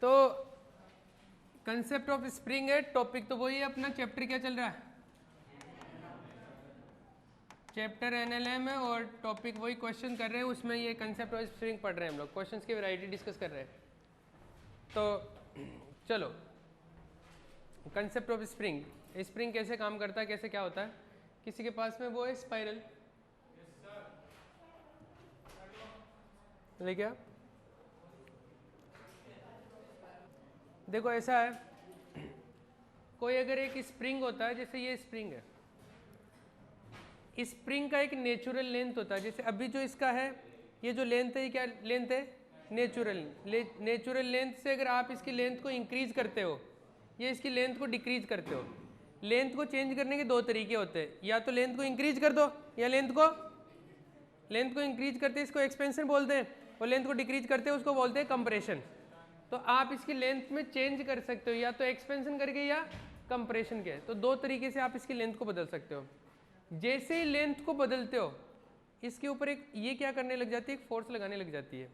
तो concept of spring है, topic तो वही है अपना, चैप्टर क्या चल रहा है, चैप्टर एनएलएम है और टॉपिक वही क्वेश्चन कर रहे हैं, उसमें ये कंसेप्ट ऑफ स्प्रिंग पढ़ रहे हैं हम लोग, क्वेश्चंस की वैरायटी डिस्कस कर रहे हैं। तो चलो, कंसेप्ट ऑफ स्प्रिंग, स्प्रिंग कैसे काम करता है, कैसे क्या होता है। किसी के पास में वो है स्पाइरल, लेके आप देखो ऐसा है, कोई अगर एक स्प्रिंग होता है, जैसे ये स्प्रिंग है, स्प्रिंग का एक नेचुरल लेंथ होता है, जैसे अभी जो इसका है, ये जो लेंथ है, ये क्या लेंथ है, नेचुरल। नेचुरल लेंथ से अगर आप इसकी लेंथ को इंक्रीज करते हो या इसकी लेंथ को डिक्रीज करते हो, लेंथ को चेंज करने के दो तरीके होते हैं, या तो लेंथ को इंक्रीज कर दो या लेंथ को इंक्रीज करते हैं इसको एक्सपेंशन बोलते हैं, और लेंथ को डिक्रीज करते हैं उसको बोलते हैं कंप्रेशन। तो आप इसकी लेंथ में चेंज कर सकते हो, या तो एक्सपेंशन करके या कंप्रेशन के। तो दो तरीके से आप इसकी लेंथ को बदल सकते हो। जैसे ही लेंथ को बदलते हो, इसके ऊपर एक ये क्या करने लग जाती है, एक फोर्स लगाने लग जाती है।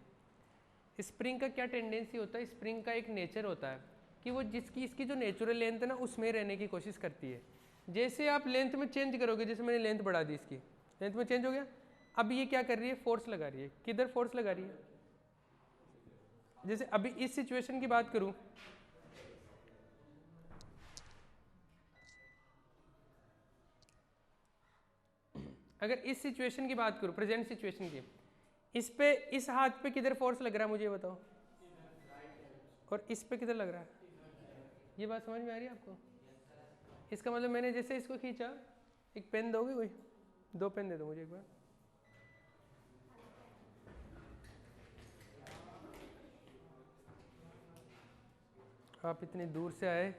स्प्रिंग का क्या टेंडेंसी होता है, स्प्रिंग का एक नेचर होता है कि वो जिसकी इसकी जो नेचुरल लेंथ है ना, उसमें रहने की कोशिश करती है। जैसे आप लेंथ में चेंज करोगे, जैसे मैंने लेंथ बढ़ा दी, इसकी लेंथ में चेंज हो गया, अब ये क्या कर रही है, फोर्स लगा रही है। किधर फोर्स लगा रही है, जैसे अभी इस सिचुएशन की बात करूं, अगर इस सिचुएशन की बात करूं, प्रेजेंट सिचुएशन की, इस पे, इस हाथ पे किधर फोर्स लग रहा है मुझे बताओ, और इस पे किधर लग रहा है, ये बात समझ में आ रही है आपको। इसका मतलब मैंने जैसे इसको खींचा, एक पेन दोगे कोई, दो पेन दे दो मुझे एक बार। आप इतनी दूर से आए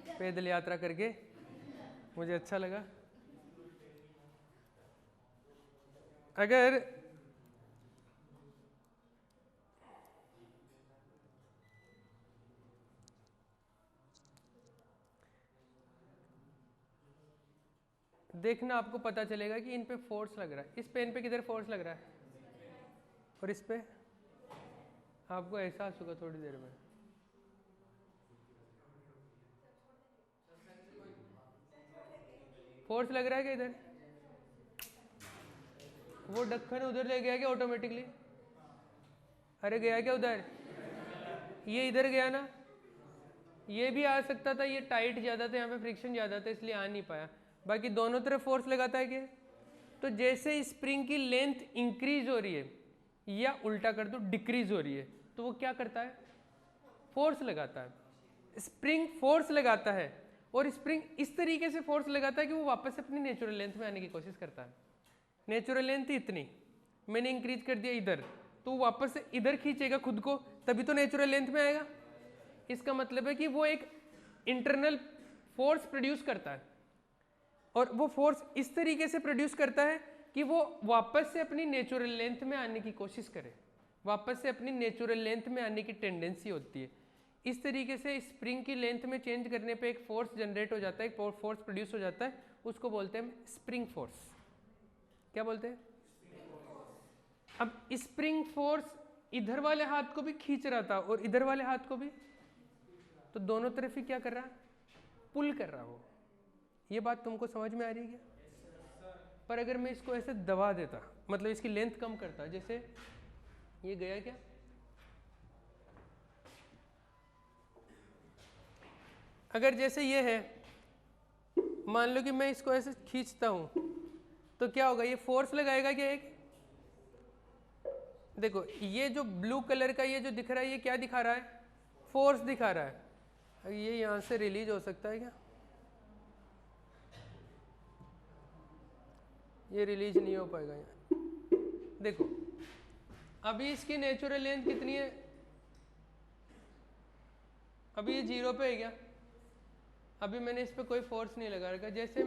पैदल यात्रा करके, मुझे अच्छा लगा। अगर देखना, आपको पता चलेगा कि इन पे फोर्स लग रहा है। इस पेन पे किधर फोर्स लग रहा है, और इस पे आपको एहसास होगा थोड़ी देर में। फोर्स लग रहा है क्या इधर, वो ढक्कन उधर ले गया क्या ऑटोमेटिकली, अरे गया क्या उधर, ये इधर गया ना, ये भी आ सकता था, ये टाइट ज़्यादा था, यहाँ पे फ्रिक्शन ज़्यादा था इसलिए आ नहीं पाया, बाकी दोनों तरफ फोर्स लगाता है क्या। तो जैसे स्प्रिंग की लेंथ इंक्रीज हो रही है, या उल्टा कर दो डिक्रीज हो रही है, तो वो क्या करता है, फोर्स लगाता है। स्प्रिंग फोर्स लगाता है, और स्प्रिंग इस तरीके से फोर्स लगाता है कि वो वापस अपनी नेचुरल लेंथ में आने की कोशिश करता है। नेचुरल लेंथ इतनी, मैंने इंक्रीज कर दिया इधर, तो वापस से इधर खींचेगा खुद को, तभी तो नेचुरल लेंथ में आएगा। इसका मतलब है कि वो एक इंटरनल फोर्स प्रोड्यूस करता है, और वो फोर्स इस तरीके से प्रोड्यूस करता है कि वो वापस से अपनी नेचुरल लेंथ में आने की कोशिश करे, वापस से अपनी नेचुरल लेंथ में आने की टेंडेंसी होती है। इस तरीके से स्प्रिंग की लेंथ में चेंज करने पे एक फोर्स जनरेट हो जाता है, एक फोर्स प्रोड्यूस हो जाता है, उसको बोलते हैं स्प्रिंग फोर्स। क्या बोलते हैं। अब स्प्रिंग फोर्स इधर वाले हाथ को भी खींच रहा था और इधर वाले हाथ को भी, तो दोनों तरफ ही क्या कर रहा है, पुल कर रहा हो। ये बात तुमको समझ में आ रही है क्या। पर अगर मैं इसको ऐसे दबा देता, मतलब इसकी लेंथ कम करता, जैसे ये गया क्या, अगर जैसे ये है, मान लो कि मैं इसको ऐसे खींचता हूं, तो क्या होगा, ये फोर्स लगाएगा क्या एक, देखो ये जो ब्लू कलर का ये जो दिख रहा है, ये क्या दिखा रहा है, फोर्स दिखा रहा है। ये यहां से रिलीज हो सकता है क्या, ये रिलीज नहीं हो पाएगा यहाँ। देखो अभी इसकी नेचुरल लेंथ कितनी है, अभी ये 0 पे है क्या, अभी मैंने इस पर कोई फोर्स नहीं लगा रखा। जैसे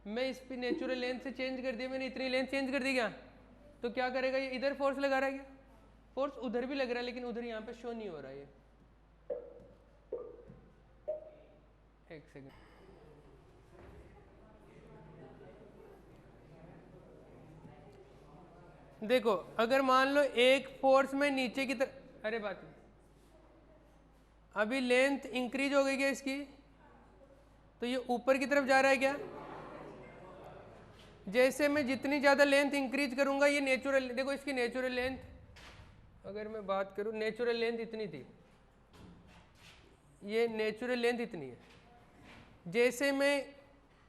मैं इस पर नेचुरल लेंथ से चेंज कर दिया, मैंने इतनी लेंथ चेंज कर दी क्या, तो क्या करेगा, ये इधर फोर्स लगा रहा है क्या, फोर्स उधर भी लग रहा है, लेकिन उधर यहाँ पे शो नहीं हो रहा है। ये एक सेकंड, देखो अगर मान लो एक फोर्स में नीचे की तरफ, अरे बात नहीं, अभी लेंथ इंक्रीज हो गई क्या इसकी, तो ये ऊपर की तरफ जा रहा है क्या। जैसे मैं जितनी ज़्यादा लेंथ इंक्रीज करूंगा, ये नेचुरल, देखो इसकी नेचुरल लेंथ अगर मैं बात करूं, नेचुरल लेंथ इतनी थी, ये नेचुरल लेंथ इतनी है। जैसे मैं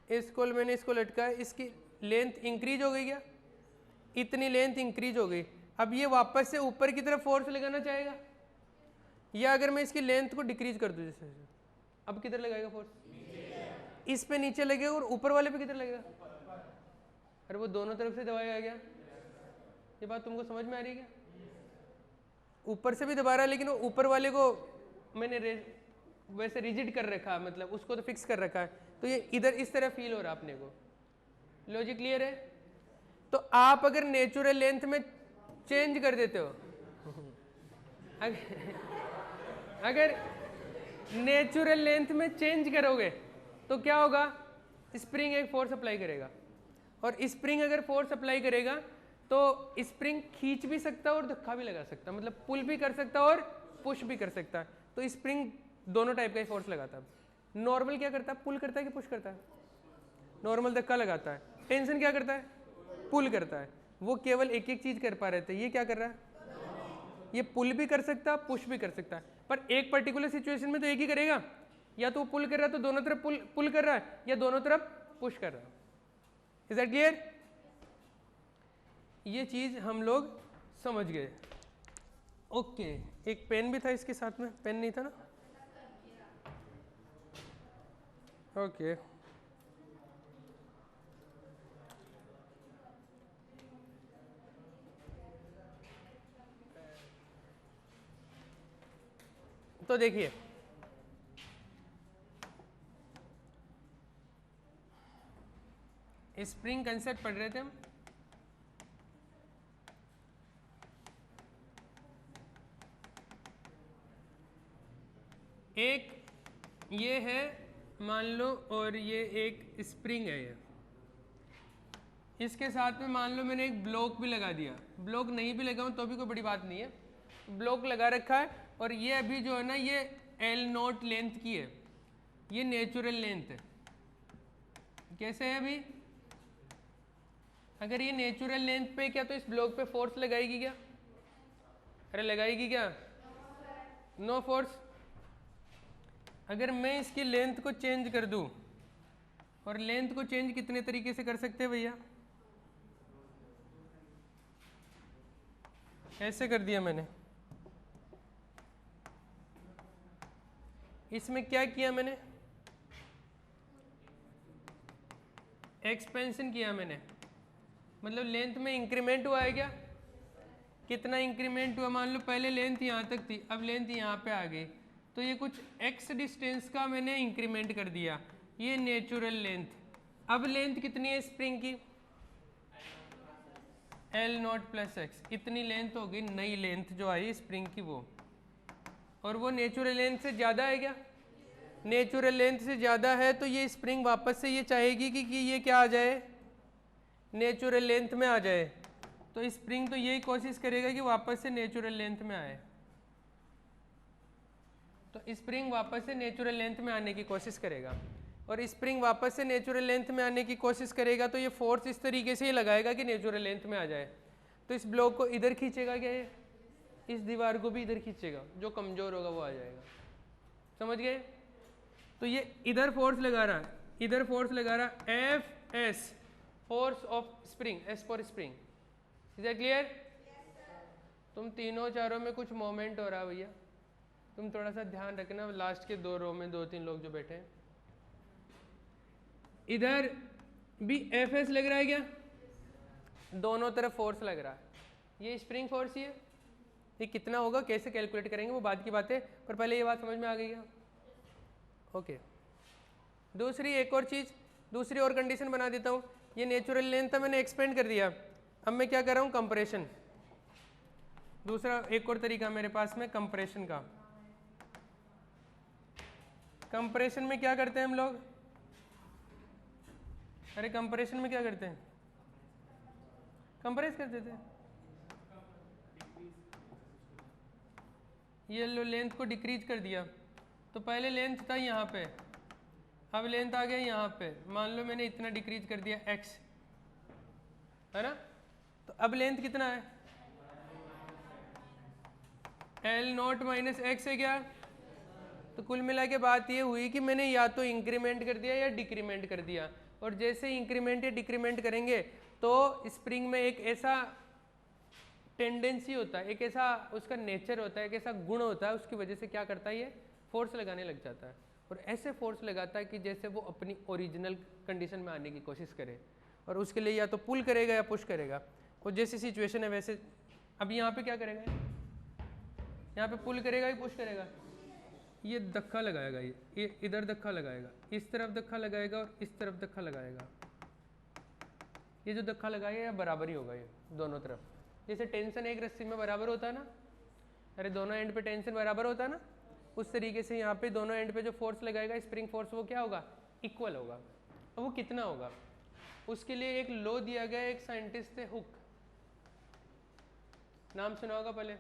मैंने इसको लटकाया, इसकी लेंथ इंक्रीज हो गई क्या, इतनी लेंथ इंक्रीज हो गई। अब ये वापस से ऊपर की तरफ फोर्स लगाना चाहेगा, या अगर मैं इसकी लेंथ को डिक्रीज कर दूं जैसे, अब किधर लगाएगा फोर्स, इस पे नीचे लगेगा, और ऊपर वाले पे किधर लगेगा, अरे वो दोनों तरफ से दबाया गया। ये बात तुमको समझ में आ रही है क्या, ऊपर से भी दबा रहा है, लेकिन वो ऊपर वाले को मैंने वैसे रिजिड कर रखा है, मतलब उसको तो फिक्स कर रखा है, तो ये इधर इस तरह फील हो रहा है अपने को। लॉजिक क्लियर है। तो आप अगर नेचुरल लेंथ में चेंज कर देते हो अगर नेचुरल लेंथ में चेंज करोगे तो क्या होगा, स्प्रिंग एक फोर्स अप्लाई करेगा, और स्प्रिंग अगर फोर्स अप्लाई करेगा तो स्प्रिंग खींच भी सकता है और धक्का भी लगा सकता है, मतलब पुल भी कर सकता है और पुश भी कर सकता है। तो स्प्रिंग दोनों टाइप का फोर्स लगाता है। नॉर्मल क्या करता है, पुल करता है कि पुश करता है, नॉर्मल धक्का लगाता है। टेंशन क्या करता है, पुल करता है। वो केवल एक एक चीज कर पा रहे थे, ये क्या कर रहा है, ये पुल भी कर सकता है, पुश भी कर सकता है, पर एक पर्टिकुलर सिचुएशन में तो एक ही करेगा, या तो वो पुल कर रहा है तो दोनों तरफ पुल कर रहा है, या दोनों तरफ पुश कर रहा है। Is that clear. ये चीज हम लोग समझ गए। ओके, एक पेन भी था इसके साथ में, पेन नहीं था ना, ओके। तो देखिए, स्प्रिंग कंसेप्ट पढ़ रहे थे हम। एक ये है मान लो, और ये एक स्प्रिंग है, ये इसके साथ में मान लो मैंने एक ब्लॉक भी लगा दिया, ब्लॉक नहीं भी लगाऊं तो भी कोई बड़ी बात नहीं है, ब्लॉक लगा रखा है, और ये अभी जो है ना ये L0 लेंथ की है, ये नेचुरल लेंथ है। कैसे है अभी, अगर ये नेचुरल लेंथ पे क्या, तो इस ब्लॉक पे फोर्स लगाएगी क्या, अरे लगाएगी क्या, नो फोर्स। अगर मैं इसकी लेंथ को चेंज कर दूं, और लेंथ को चेंज कितने तरीके से कर सकते हैं भैया, ऐसे कर दिया मैंने, इसमें क्या किया मैंने, एक्सपेंशन किया मैंने, मतलब लेंथ में इंक्रीमेंट हुआ है क्या, कितना इंक्रीमेंट हुआ, मान लो पहले लेंथ यहाँ तक थी, अब लेंथ यहाँ पे आ गई, तो ये कुछ x डिस्टेंस का मैंने इंक्रीमेंट कर दिया, ये नेचुरल लेंथ। अब लेंथ कितनी है स्प्रिंग की, L0 + x, इतनी लेंथ होगी, नई लेंथ जो आई स्प्रिंग की वो, और वो नेचुरल लेंथ से ज़्यादा है क्या, नेचुरल लेंथ से ज़्यादा है, तो ये स्प्रिंग वापस से ये चाहेगी कि ये क्या आ जाए, नेचुरल लेंथ में आ जाए। तो स्प्रिंग तो यही कोशिश करेगा कि वापस से नेचुरल लेंथ में आए, तो स्प्रिंग वापस से नेचुरल लेंथ में आने की कोशिश करेगा, और स्प्रिंग वापस से नेचुरल लेंथ में आने की कोशिश करेगा, तो ये फोर्स इस तरीके से ही लगाएगा कि नेचुरल लेंथ में आ जाए। तो इस ब्लॉक को इधर खींचेगा क्या, ये इस दीवार को भी इधर खींचेगा, जो कमजोर होगा वो आ जाएगा। समझ गए। तो ये इधर फोर्स लगा रहा है, इधर फोर्स लगा रहा है, Fs force of spring, S for spring. Is that clear. तुम तीनों चारों में कुछ मोमेंट हो रहा है भैया, तुम थोड़ा सा ध्यान रखना, लास्ट के 2 रो में 2-3 लोग जो बैठे हैं, इधर भी Fs लग रहा है क्या, दोनों तरफ फोर्स लग रहा है, ये स्प्रिंग फोर्स ही है। ये कितना होगा कैसे कैलकुलेट करेंगे वो बाद की बात है, पर पहले ये बात समझ में आ गई क्या, ओके। दूसरी एक और चीज़, दूसरी और कंडीशन बना देता हूँ। ये नेचुरल लेंथ था, मैंने एक्सपेंड कर दिया, अब मैं क्या कर रहा हूँ, कंप्रेशन। दूसरा एक और तरीका मेरे पास में कंप्रेशन का। कंप्रेशन में क्या करते हैं हम लोग, अरे कंप्रेशन में क्या करते हैं, कंप्रेस कर देते हैं, ये लो लेंथ को डिक्रीज कर दिया, तो पहले लेंथ था यहाँ पे, अब लेंथ आ गया यहाँ पे, मान लो मैंने इतना डिक्रीज कर दिया x, है ना, तो अब लेंथ कितना है, L नॉट माइनस एक्स है क्या। तो कुल मिला के बात ये हुई कि मैंने या तो इंक्रीमेंट कर दिया या डिक्रीमेंट कर दिया, और जैसे इंक्रीमेंट या डिक्रीमेंट करेंगे तो स्प्रिंग में एक ऐसा टेंडेंसी होता है, एक ऐसा उसका नेचर होता है, एक ऐसा गुण होता है, उसकी वजह से क्या करता है, ये फोर्स लगाने लग जाता है, और ऐसे फोर्स लगाता है कि जैसे वो अपनी ओरिजिनल कंडीशन में आने की कोशिश करे, और उसके लिए या तो पुल करेगा या पुश करेगा, और जैसी सिचुएशन है वैसे। अब यहाँ पे क्या करेगा, यहाँ पे पुल करेगा या पुश करेगा, ये धक्का लगाएगा, ये इधर धक्का लगाएगा, इस तरफ धक्का लगाएगा और इस तरफ धक्का लगाएगा, ये जो धक्का लगाएगा ये बराबर ही होगा, ये दोनों तरफ। जैसे टेंशन एक रस्सी में बराबर होता है ना, अरे दोनों एंड पे टेंशन बराबर होता है ना, उस तरीके से यहाँ पे दोनों एंड पे जो फोर्स लगाएगा स्प्रिंग फोर्स, वो क्या होगा, इक्वल होगा। अब वो कितना होगा, उसके लिए एक लॉ दिया गया, एक साइंटिस्ट थे हुक, नाम सुना होगा पहले।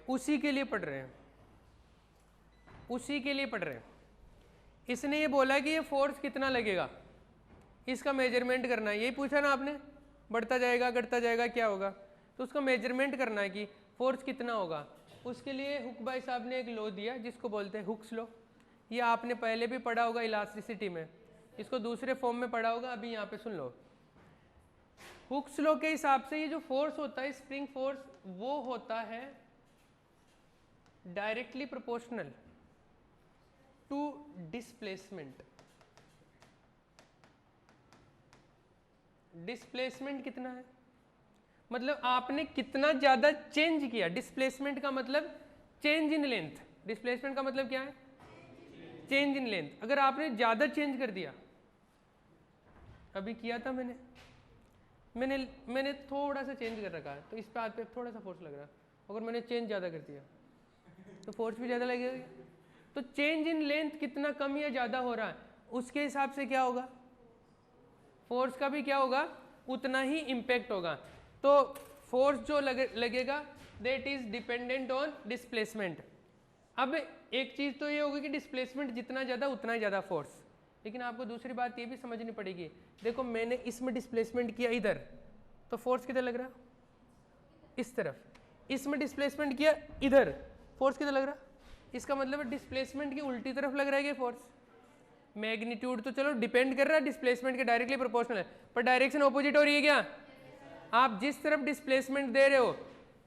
उसी के लिए पढ़ रहे हैं, उसी के लिए पढ़ रहे हैं। इसने ये बोला कि ये फोर्स कितना लगेगा, इसका मेजरमेंट करना है, यही पूछा ना आपने, बढ़ता जाएगा घटता जाएगा क्या होगा, तो उसका मेजरमेंट करना है कि फोर्स कितना होगा। उसके लिए हुक भाई साहब ने एक लॉ दिया जिसको बोलते हैं हुक्स लॉ। ये आपने पहले भी पढ़ा होगा इलास्टिसिटी में, इसको दूसरे फॉर्म में पढ़ा होगा, अभी यहाँ पे सुन लो। हुक्स लॉ के हिसाब से ये जो फोर्स होता है स्प्रिंग फोर्स, वो होता है directly proportional to displacement. Displacement कितना है, मतलब आपने कितना ज्यादा चेंज किया। डिस्प्लेसमेंट का मतलब चेंज इन लेंथ, डिस्प्लेसमेंट का मतलब क्या है, चेंज इन लेंथ। अगर आपने ज्यादा चेंज कर दिया, अभी किया था मैंने थोड़ा सा चेंज कर रखा है, तो इस पे हाथ पे थोड़ा सा फोर्स लग रहा है, अगर मैंने चेंज ज्यादा कर दिया तो फोर्स भी ज्यादा लगेगा। तो चेंज इन लेंथ कितना कम या ज्यादा हो रहा है, उसके हिसाब से क्या होगा, फोर्स का भी क्या होगा, उतना ही इम्पैक्ट होगा। तो फोर्स जो लगेगा that is dependent on displacement. अब एक चीज तो ये होगी कि डिस्प्लेसमेंट जितना ज्यादा उतना ही ज्यादा फोर्स, लेकिन आपको दूसरी बात ये भी समझनी पड़ेगी। देखो मैंने इसमें डिस्प्लेसमेंट किया इधर, तो फोर्स किधर लग रहा, इस तरफ। इसमें डिस्प्लेसमेंट किया इधर, फोर्स किधर लग रहा, इसका मतलब डिस्प्लेसमेंट की उल्टी तरफ लग रहा है कि फोर्स। मैग्नीट्यूड तो चलो डिपेंड कर रहा है डिस्प्लेसमेंट के डायरेक्टली प्रोपोर्शनल है, पर डायरेक्शन ऑपोजिट हो रही है क्या। आप जिस तरफ डिस्प्लेसमेंट दे रहे हो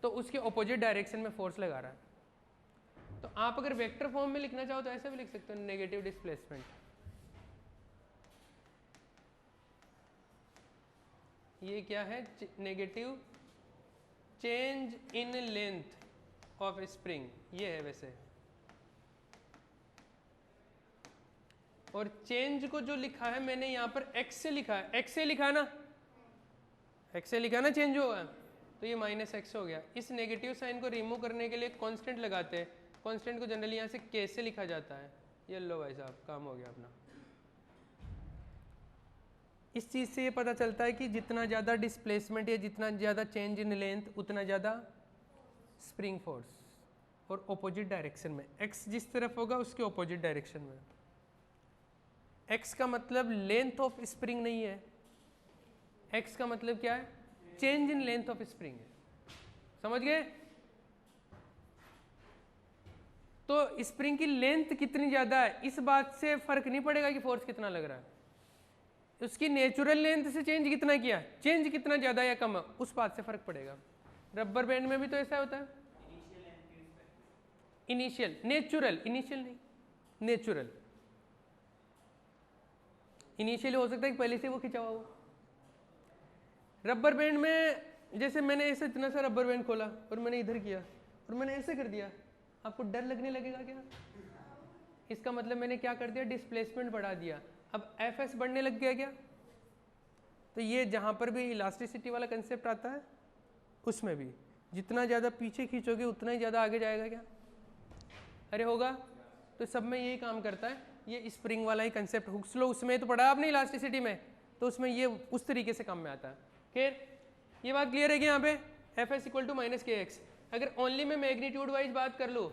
तो उसके ऑपोजिट डायरेक्शन में फोर्स लगा रहा है। तो आप अगर वेक्टर फॉर्म में लिखना चाहो तो ऐसे भी लिख सकते हो, नेगेटिव डिस्प्लेसमेंट। ये क्या है, negative change in length of spring, ये है वैसे। और चेंज को जो लिखा है मैंने यहाँ पर x से लिखा है, x से लिखा ना, x से लिखा ना चेंज होगा, तो ये -x हो गया। इस नेगेटिव साइन को रिमूव करने के लिए कांस्टेंट लगाते हैं, कांस्टेंट को जनरली यहाँ से k से लिखा जाता है। ये लो भाई साहब, काम हो गया अपना। इस चीज़ से ये पता चलता है कि जितना ज़्यादा डिस्प्लेसमेंट या जितना ज़्यादा चेंज इन लेंथ उतना ज़्यादा स्प्रिंग फोर्स, और ऑपोजिट डायरेक्शन में। x जिस तरफ होगा उसके ऑपोजिट डायरेक्शन में। x का मतलब लेंथ ऑफ स्प्रिंग नहीं है, x का मतलब क्या है, change in length of spring है। समझ गए। तो स्प्रिंग की लेंथ कितनी ज्यादा है इस बात से फर्क नहीं पड़ेगा कि फोर्स कितना लग रहा है, उसकी नेचुरल लेंथ से चेंज कितना किया, चेंज कितना ज्यादा या कम है, उस बात से फर्क पड़ेगा। रबर बैंड में भी तो ऐसा होता है, इनिशियल, नेचुरल, इनिशियल नहीं, नेचुरल। इनिशियली हो सकता है कि पहले से वो खिंचा हुआ हो। रबर बैंड में जैसे मैंने ऐसे इतना सा रबर बैंड खोला और मैंने इधर किया और मैंने ऐसे कर दिया, आपको डर लगने लगेगा क्या। इसका मतलब मैंने क्या कर दिया, डिस्प्लेसमेंट बढ़ा दिया। अब एफएस बढ़ने लग गया क्या। तो ये जहाँ पर भी इलास्टिसिटी वाला कंसेप्ट आता है उसमें भी जितना ज़्यादा पीछे खींचोगे उतना ही ज़्यादा आगे जाएगा क्या, अरे होगा। तो सब में यही काम करता है, ये स्प्रिंग वाला ही कंसेप्ट। हुक्स लॉ उसमें तो पढ़ा आपने इलास्टिसिटी में, तो उसमें ये उस तरीके से काम में आता है। खैर ये बात क्लियर है कि यहाँ पे F S equal to minus K X. अगर ओनली मैं मैग्नीट्यूड वाइज बात कर लूँ,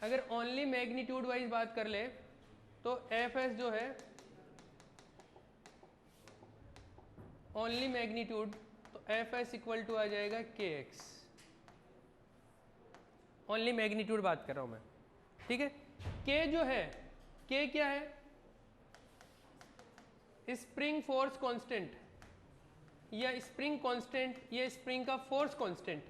अगर ओनली मैग्नीट्यूड वाइज बात कर ले तो एफ एस जो है ओनली मैग्नीट्यूड, तो एफ एस इक्वल टू आ जाएगा के एक्स। ओनली मैग्नीट्यूड बात कर रहा हूं मैं, ठीक है। के जो है, के क्या है? स्प्रिंग फोर्स कांस्टेंट या स्प्रिंग कांस्टेंट या स्प्रिंग का फोर्स कांस्टेंट।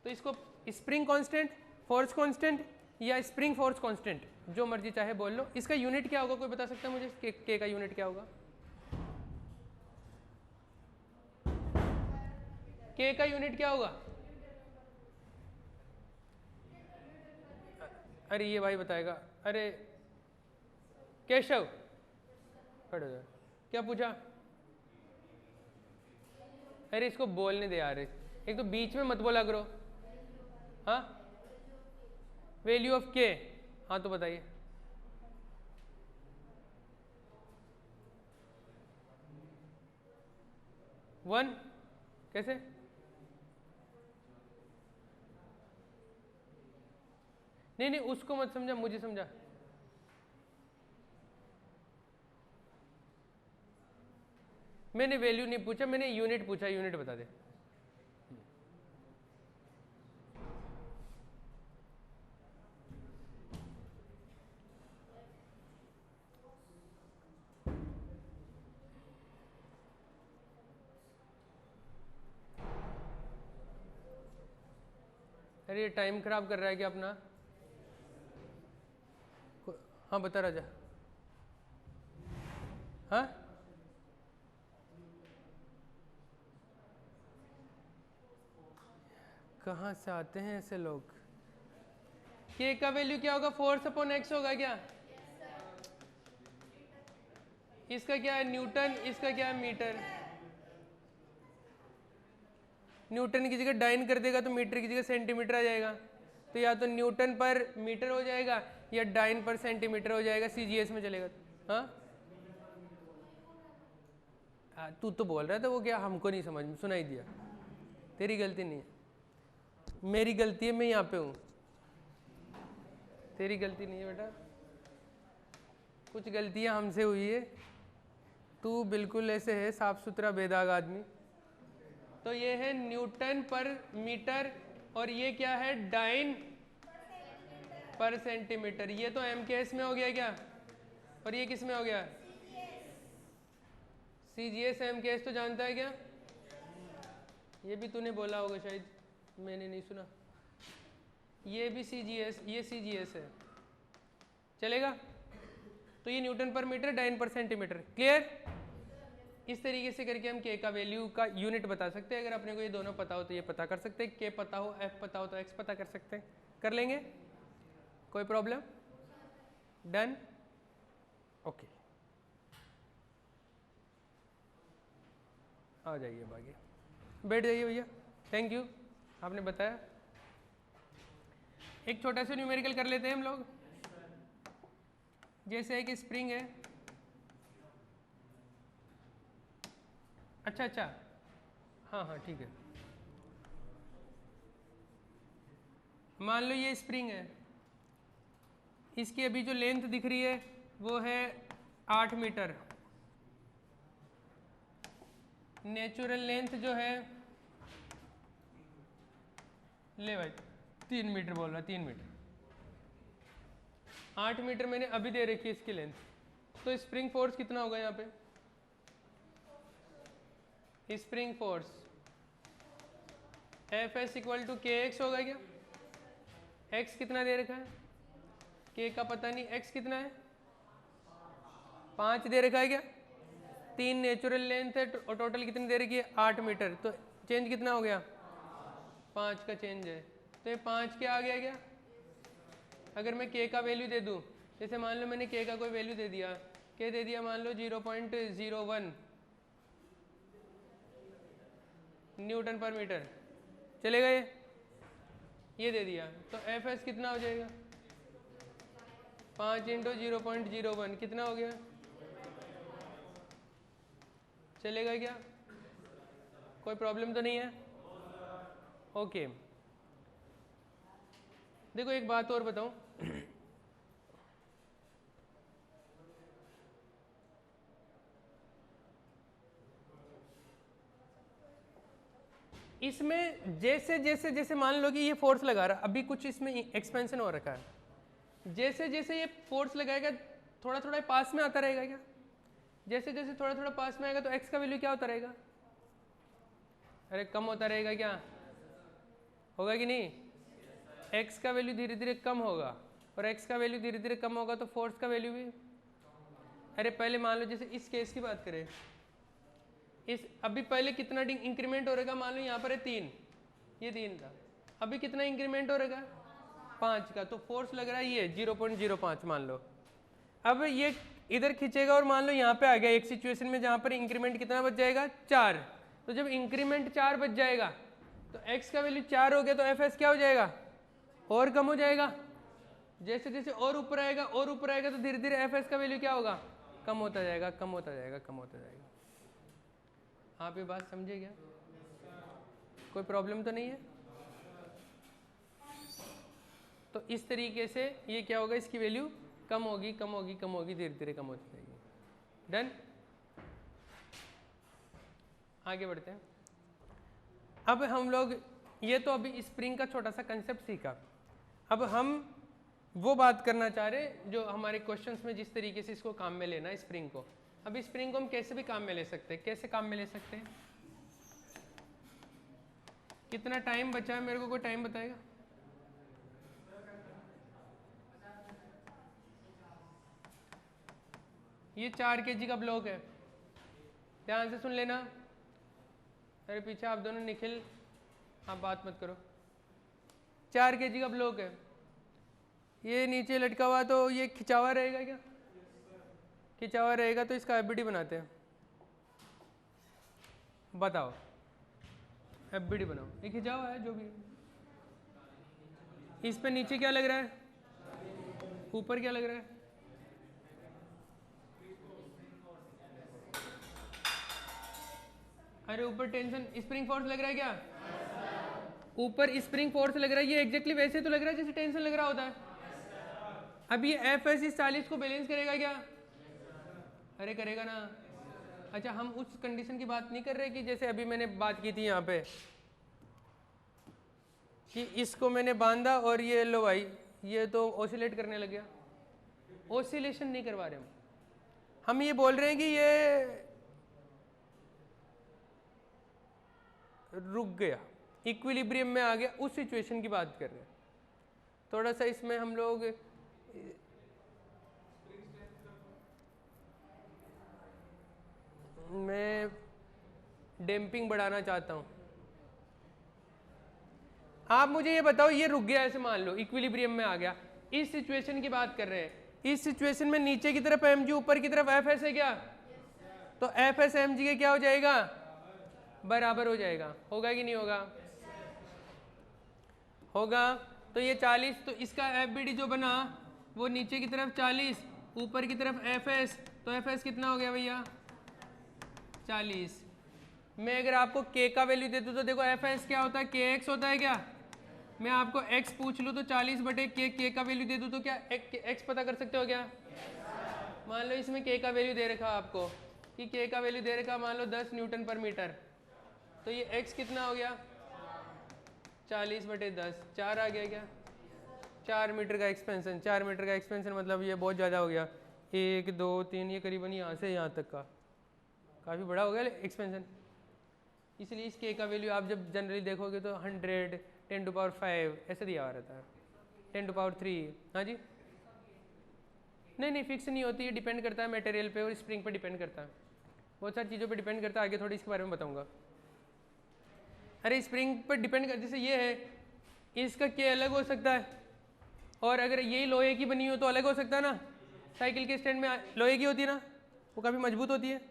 तो इसको स्प्रिंग कांस्टेंट, फोर्स कांस्टेंट या स्प्रिंग फोर्स कांस्टेंट जो मर्जी चाहे बोल लो। इसका यूनिट क्या होगा, कोई बता सकता है मुझे? के का यूनिट क्या होगा? के का यूनिट क्या होगा? अरे ये भाई बताएगा। अरे केशव खड़े हो जाओ। क्या पूछा? अरे इसको बोलने दे यार, एक तो बीच में मत बोला करो। हाँ, वैल्यू ऑफ के। हाँ तो बताइए। वन कैसे? नहीं नहीं उसको मत समझा, मुझे समझा। मैंने वैल्यू नहीं पूछा, मैंने यूनिट पूछा। यूनिट बता दे। अरे ये टाइम खराब कर रहा है क्या अपना? हाँ बता राजा। हाँ कहाँ से आते हैं ऐसे लोग? के का वैल्यू क्या होगा? फोर्स अपॉन एक्स होगा क्या? इसका क्या है? न्यूटन। इसका क्या है? मीटर। न्यूटन की जगह डाइन कर देगा तो मीटर की जगह सेंटीमीटर आ जाएगा। तो या तो न्यूटन पर मीटर हो जाएगा या डाइन पर सेंटीमीटर हो जाएगा। सीजीएस में चलेगा। हाँ तू तो बोल रहा था वो क्या, हमको नहीं समझ में सुनाई दिया। तेरी गलती नहीं है, मेरी गलती है। मैं यहाँ पे हूँ, तेरी गलती नहीं है बेटा। कुछ गलतियाँ हमसे हुई है। तू बिल्कुल ऐसे है साफ सुथरा बेदाग आदमी। तो ये है न्यूटन पर मीटर और ये क्या है? डाइन पर सेंटीमीटर। ये तो एमकेएस में हो गया क्या? और ये किस में हो गया? सीजीएस। एमकेएस तो जानता है क्या? ये भी तूने बोला होगा शायद, मैंने नहीं सुना। ये भी सीजीएस, ये सीजीएस है, चलेगा। तो ये न्यूटन पर मीटर, डाइन पर सेंटीमीटर। क्लियर? इस तरीके से करके हम के का वैल्यू का यूनिट बता सकते हैं। अगर अपने को ये दोनों पता हो तो ये पता कर सकते हैं। के पता हो, एफ पता हो तो एक्स पता कर सकते हैं। कर लेंगे, कोई प्रॉब्लम? Done, okay. आ जाइए आगे, बैठ जाइए भैया। थैंक यू, आपने बताया। एक छोटा सा न्यूमेरिकल कर लेते हैं हम लोग। जैसे एक स्प्रिंग है। अच्छा अच्छा, हाँ हाँ ठीक है। मान लो ये स्प्रिंग है, इसकी अभी जो लेंथ दिख रही है वो है 8 मीटर। नेचुरल लेंथ जो है, ले भाई 3 मीटर बोल रहा, 3 मीटर। 8 मीटर मैंने अभी दे रखी है इसकी लेंथ। तो स्प्रिंग फोर्स कितना होगा यहाँ पे? Spring force F S equal to K X होगा क्या? एक्स कितना दे रखा है? के का पता नहीं। एक्स कितना है? 5 दे रखा है क्या? 3 नेचुरल लेंथ है और टोटल कितनी दे रखी है? 8 मीटर। तो चेंज कितना हो गया? 5 का चेंज है। तो ये 5 क्या आ गया क्या? अगर मैं के का वैल्यू दे दूं, जैसे मान लो मैंने के का कोई वैल्यू दे दिया, के दे दिया मान लो 0.01 न्यूटन पर मीटर, चलेगा? ये दे दिया तो एफ एस कितना हो जाएगा? 5 × 0.01 कितना हो गया? चलेगा क्या? कोई प्रॉब्लम तो नहीं है? ओके देखो एक बात और बताऊं, इसमें जैसे जैसे जैसे मान लो कि ये फोर्स लगा रहा, अभी कुछ इसमें एक्सपेंशन हो रखा है, जैसे जैसे ये फोर्स लगाएगा थोड़ा थोड़ा पास में आता रहेगा क्या? जैसे जैसे थोड़ा थोड़ा पास में आएगा तो एक्स का वैल्यू क्या होता रहेगा? अरे कम होता रहेगा क्या? होगा कि नहीं? एक्स का वैल्यू धीरे धीरे कम होगा, और एक्स का वैल्यू धीरे धीरे कम होगा तो फोर्स का वैल्यू भी। अरे पहले मान लो जैसे इस केस की बात करें, इस अभी पहले कितना इंक्रीमेंट हो रहेगा? मान लो यहाँ पर है 3, ये 3 था, अभी कितना इंक्रीमेंट हो रहेगा? 5 का, तो फोर्स लग रहा है ये 0.05 मान लो। अब ये इधर खींचेगा और मान लो यहाँ पे आ गया एक सिचुएशन में जहाँ पर इंक्रीमेंट कितना बच जाएगा? 4। तो जब इंक्रीमेंट 4 बच जाएगा तो x का वैल्यू 4 हो गया, तो fs क्या हो जाएगा? और कम हो जाएगा। जैसे जैसे और ऊपर आएगा और ऊपर आएगा तो धीरे धीरे fs का वैल्यू क्या होगा? कम होता जाएगा, कम होता जाएगा, कम होता जाएगा। आप ये बात समझे क्या? कोई प्रॉब्लम तो नहीं है? तो इस तरीके से ये क्या होगा, इसकी वैल्यू कम होगी, कम होगी, कम होगी, धीरे धीरे कम होती जाएगी। डन? आगे बढ़ते हैं। अब हम लोग ये तो अभी स्प्रिंग का छोटा सा कंसेप्ट सीखा, अब हम वो बात करना चाह रहे जो हमारे क्वेश्चंस में जिस तरीके से इसको काम में लेना है स्प्रिंग को। अब स्प्रिंग को हम कैसे भी काम में ले सकते हैं, कैसे काम में ले सकते हैं? कितना टाइम बचा है, मेरे को कोई टाइम बताएगा? ये 4 kg का ब्लॉक है, ध्यान से सुन लेना। अरे पीछे आप दोनों, निखिल आप बात मत करो। 4 kg का ब्लॉक है, ये नीचे लटका हुआ, तो ये खिंचा हुआ रहेगा क्या? खिंचा हुआ रहेगा, तो इसका एफबीडी बनाते हैं। बताओ, एफबीडी बनाओ। ये खिंचा हुआ है जो भी, इस पे नीचे क्या लग रहा है? ऊपर क्या लग रहा है? अरे ऊपर टेंशन स्प्रिंग फोर्स लग रहा है क्या? ऊपर स्प्रिंग फोर्स लग रहा है, ये एग्जैक्टली वैसे तो लग रहा है जैसे टेंशन लग रहा होता है। अब ये एफ एस इस 40 को बैलेंस करेगा क्या? अरे करेगा ना। अच्छा, हम उस कंडीशन की बात नहीं कर रहे कि जैसे अभी मैंने बात की थी यहाँ पे कि इसको मैंने बांधा और ये लो भाई, ये तो ऑसिलेट करने लग गया। ऑसिलेशन नहीं करवा रहे हम ये बोल रहे हैं कि ये रुक गया, इक्विलिब्रियम में आ गया, उस सिचुएशन की बात कर रहे हैं। थोड़ा सा इसमें हम लोग मैं डैम्पिंग बढ़ाना चाहता हूं। आप मुझे ये बताओ, ये रुक गया ऐसे मान लो, इक्विलिब्रियम में आ गया, इस सिचुएशन की बात कर रहे हैं। इस सिचुएशन में नीचे की तरफ एम जी, ऊपर की तरफ एफ एस है क्या? तो एफ एस एम जी के क्या हो जाएगा? बराबर हो जाएगा। होगा कि नहीं होगा? होगा। तो ये 40, तो इसका एफ बी डी जो बना वो नीचे की तरफ 40, ऊपर की तरफ एफ एस, तो एफ एस कितना हो गया भैया? 40। मैं अगर आपको k का वैल्यू दे दूँ तो देखो एफ एस क्या होता है? के एक्स होता है क्या? मैं आपको x पूछ लूँ तो 40/k, k का वैल्यू दे दूँ तो क्या x पता कर सकते हो क्या? मान लो इसमें k का वैल्यू दे रखा आपको कि k का वैल्यू दे रखा मान लो 10 न्यूटन पर मीटर, तो ये x कितना हो गया? 40/10, 4 आ गया क्या? 4 मीटर का एक्सपेंशन, 4 मीटर का एक्सपेंशन मतलब ये बहुत ज़्यादा हो गया। 1 2 3, ये करीबन यहाँ से यहाँ तक का काफ़ी बड़ा हो गया एक्सपेंशन। इसलिए इस k का वैल्यू आप जब जनरली देखोगे तो 100, 10⁵ ऐसे दिया हुआ रहता है, 10⁵। हाँ जी, नहीं फिक्स नहीं होती, ये डिपेंड करता है मटेरियल पे और स्प्रिंग पे डिपेंड करता है, बहुत सारी चीज़ों पे डिपेंड करता है। आगे थोड़ी इसके बारे में बताऊंगा। अरे स्प्रिंग पर डिपेंड कर, जैसे ये है, इसका k अलग हो सकता है, और अगर यही लोहे की बनी हो तो अलग हो सकता है ना। साइकिल के स्टैंड में लोहे की होती है ना, वो काफ़ी मजबूत होती है।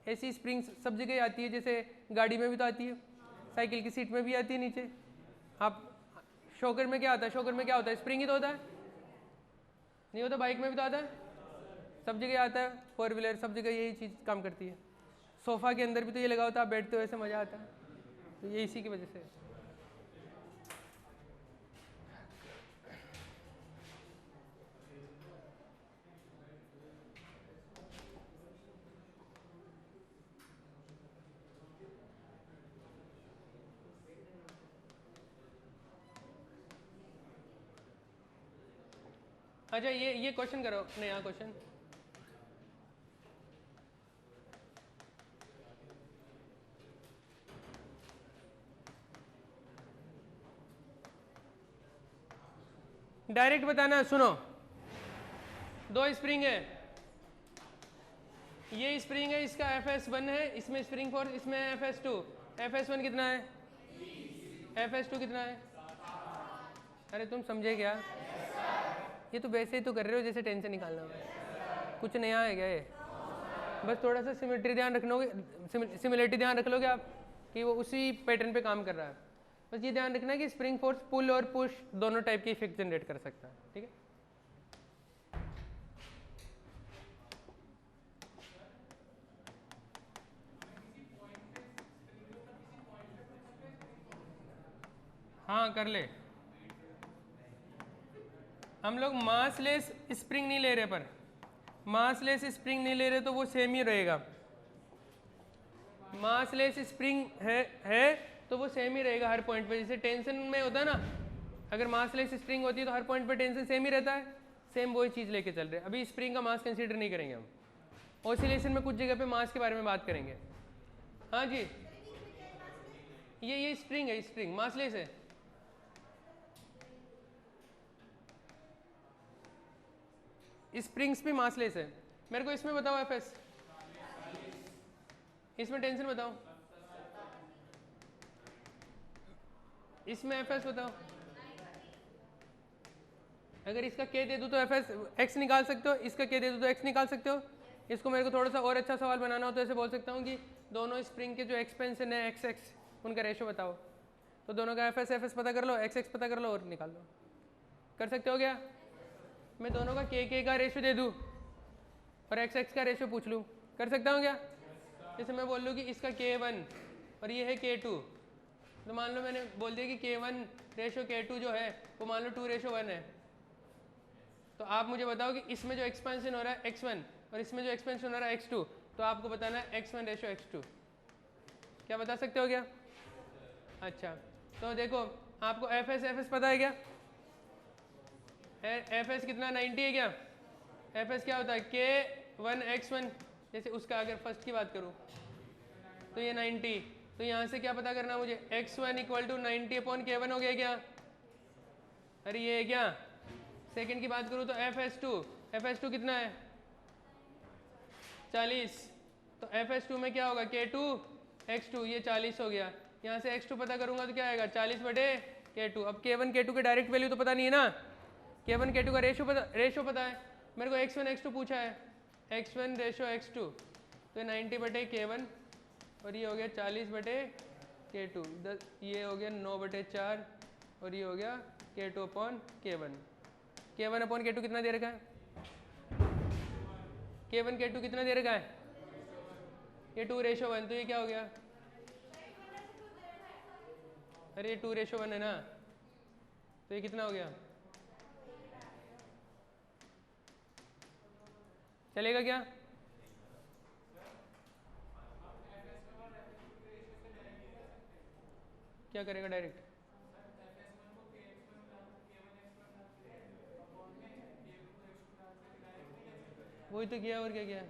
ऐसी स्प्रिंग सब जगह आती है, जैसे गाड़ी में भी तो आती है, साइकिल की सीट में भी आती है नीचे। आप शॉकर में क्या आता है? शॉकर में क्या होता है? स्प्रिंग ही तो होता है, नहीं होता? बाइक में भी तो आता है, सब जगह आता है, 4 व्हीलर सब जगह यही चीज़ काम करती है। सोफ़ा के अंदर भी तो ये लगा होता है, आप बैठते हो ऐसे मज़ा आता है, तो ये इसी की वजह से। अच्छा ये क्वेश्चन करो, नया क्वेश्चन। डायरेक्ट बताना, सुनो, दो स्प्रिंग है, ये स्प्रिंग है, इसका Fs1 है, इसमें स्प्रिंग फोर्स, इसमें Fs2। Fs1 कितना है, Fs2 कितना है? अरे तुम समझे क्या? ये तो वैसे ही तो कर रहे हो जैसे टेंशन निकालना है, कुछ नया है क्या ये? बस थोड़ा सा सिमेट्री ध्यान रखोगे, सिमिलरिटी ध्यान रख लोगे आप कि वो उसी पैटर्न पे काम कर रहा है। बस ये ध्यान रखना है कि स्प्रिंग फोर्स पुल और पुश दोनों टाइप की इफेक्ट जनरेट कर सकता है, ठीक है? हाँ कर ले, हम लोग मासलेस स्प्रिंग नहीं ले रहे, पर मासलेस स्प्रिंग नहीं ले रहे तो वो सेम ही रहेगा। मासलेस स्प्रिंग है तो वो सेम ही रहेगा हर पॉइंट पे। जैसे टेंशन में होता है ना, अगर मासलेस स्प्रिंग होती है तो हर पॉइंट पे टेंशन सेम ही रहता है, सेम वही चीज़ लेके चल रहे हैं। अभी स्प्रिंग का मास कंसीडर नहीं करेंगे हम, ऑसिलेशन में कुछ जगह पे मास के बारे में बात करेंगे। हाँ जी, ये स्प्रिंग है, स्प्रिंग मासलेस है। स्प्रिंग्स भी मासलेस है। मेरे को इसमें बताओ Fs, इसमें टेंशन बताओ, इसमें Fs बताओ। अगर इसका K दे दूँ तो Fs x निकाल सकते हो, इसका K दे दूँ तो x निकाल सकते हो। इसको मेरे को थोड़ा सा और अच्छा सवाल बनाना हो तो ऐसे बोल सकता हूँ कि दोनों स्प्रिंग के जो एक्सपेंशन है x उनका रेशो बताओ, तो दोनों का Fs पता कर लो, x पता कर लो और निकाल लो। कर सकते हो क्या? मैं दोनों का k का रेशो दे दूँ और x का रेशो पूछ लूँ, कर सकता हूँ क्या? जैसे मैं बोल लूँ कि इसका K1 और ये है K2, तो मान लो मैंने बोल दिया कि K1 रेशो K2 जो है वो मान लो 2:1 है, तो आप मुझे बताओ कि इसमें जो एक्सपेंशन हो रहा है x1 और इसमें जो एक्सपेंशन हो रहा है x2, तो आपको बताना है x1 रेशो x2। क्या बता सकते हो क्या? अच्छा, तो देखो आपको Fs पता है क्या? Fs कितना 90 है क्या? Fs क्या होता है? K1 x1, जैसे उसका अगर फर्स्ट की बात करूँ तो ये 90, तो यहाँ से क्या पता करना मुझे? x1 = 90/K1 हो गया क्या? अरे ये है क्या? सेकंड की बात करूँ तो Fs2 कितना है? 40, तो Fs2 में क्या होगा? K2 x2, ये 40 हो गया। यहाँ से x2 पता करूँगा तो क्या आएगा? 40/K2। अब K1 K2 के डायरेक्ट वैल्यू तो पता नहीं है ना, K1 K2 का रेशो पता है मेरे को। x1 x2 पूछा है, x1 रेशो x2, तो 90/K1 और ये हो गया 40/K2, ये हो गया 9/4 और ये हो गया K2/K1। K1/K2 कितना दे रखा है? K1 K2 कितना दे रखा है? ये 2:1, तो ये क्या हो गया? अरे ये 2:1 है ना, तो ये कितना हो गया? चलेगा क्या? क्या करेगा डायरेक्ट? वही तो किया, और क्या किया?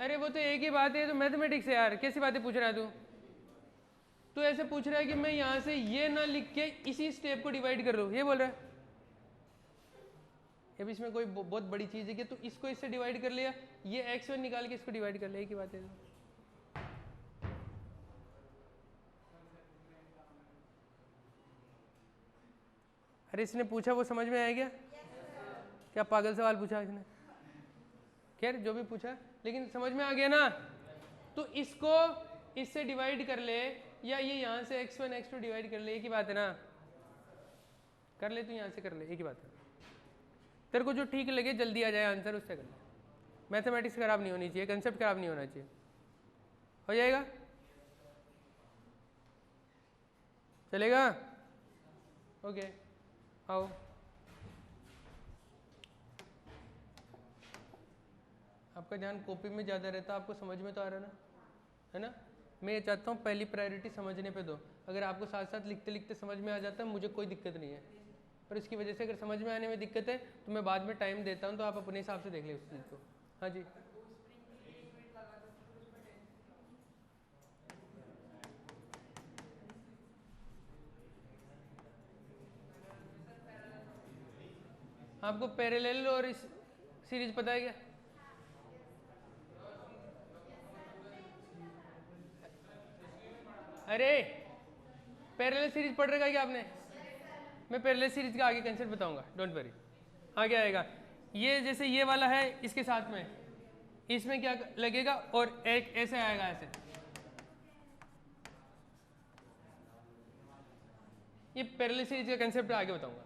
अरे वो तो एक ही बात है, तो मैथमेटिक्स है यार, कैसी बातें पूछ रहा है तू? तू ऐसे पूछ रहा है कि मैं यहाँ से ये ना लिख के इसी स्टेप को डिवाइड कर लूँ, ये बोल रहा है? अब इसमें कोई बहुत बड़ी चीज़ है कि तू इसको इससे डिवाइड कर लिया, ये x1 निकाल के इसको डिवाइड कर लिया, एक ही बात है। अरे इसने पूछा वो समझ में आया क्या? क्या पागल सवाल पूछा इसने? खैर जो भी पूछा, लेकिन समझ में आ गया ना? तो इसको इससे डिवाइड कर ले, या ये यहाँ से x1 x2 डिवाइड कर ले, एक ही बात है ना? कर ले, तू यहाँ से कर ले, एक ही बात है। तेरे को जो ठीक लगे जल्दी आ जाए आंसर, उससे कर ले। मैथमेटिक्स खराब नहीं होनी चाहिए, कंसेप्ट खराब नहीं होना चाहिए। हो जाएगा? चलेगा? ओके, आओ। आपका ध्यान कॉपी में ज़्यादा रहता, आपको समझ में तो आ रहा ना, है ना? मैं ये चाहता हूँ पहली प्रायोरिटी समझने पे दो। अगर आपको साथ साथ लिखते लिखते समझ में आ जाता है, मुझे कोई दिक्कत नहीं है, पर इसकी वजह से अगर समझ में आने में दिक्कत है तो मैं बाद में टाइम देता हूँ, तो आप अपने हिसाब से देख लें उस चीज़ को। हाँ जी, आपको पैरेलल और इस सीरीज पता है क्या? अरे पैरेलल सीरीज पढ़ रखा है क्या आपने? मैं पैरेलल सीरीज का आगे कंसेप्ट बताऊंगा, डोंट वरी, आगे आएगा। ये जैसे ये वाला है, इसके साथ में इसमें क्या लगेगा और एक ऐसे आएगा, ऐसे। ये पैरेलल सीरीज का कंसेप्ट आगे बताऊंगा।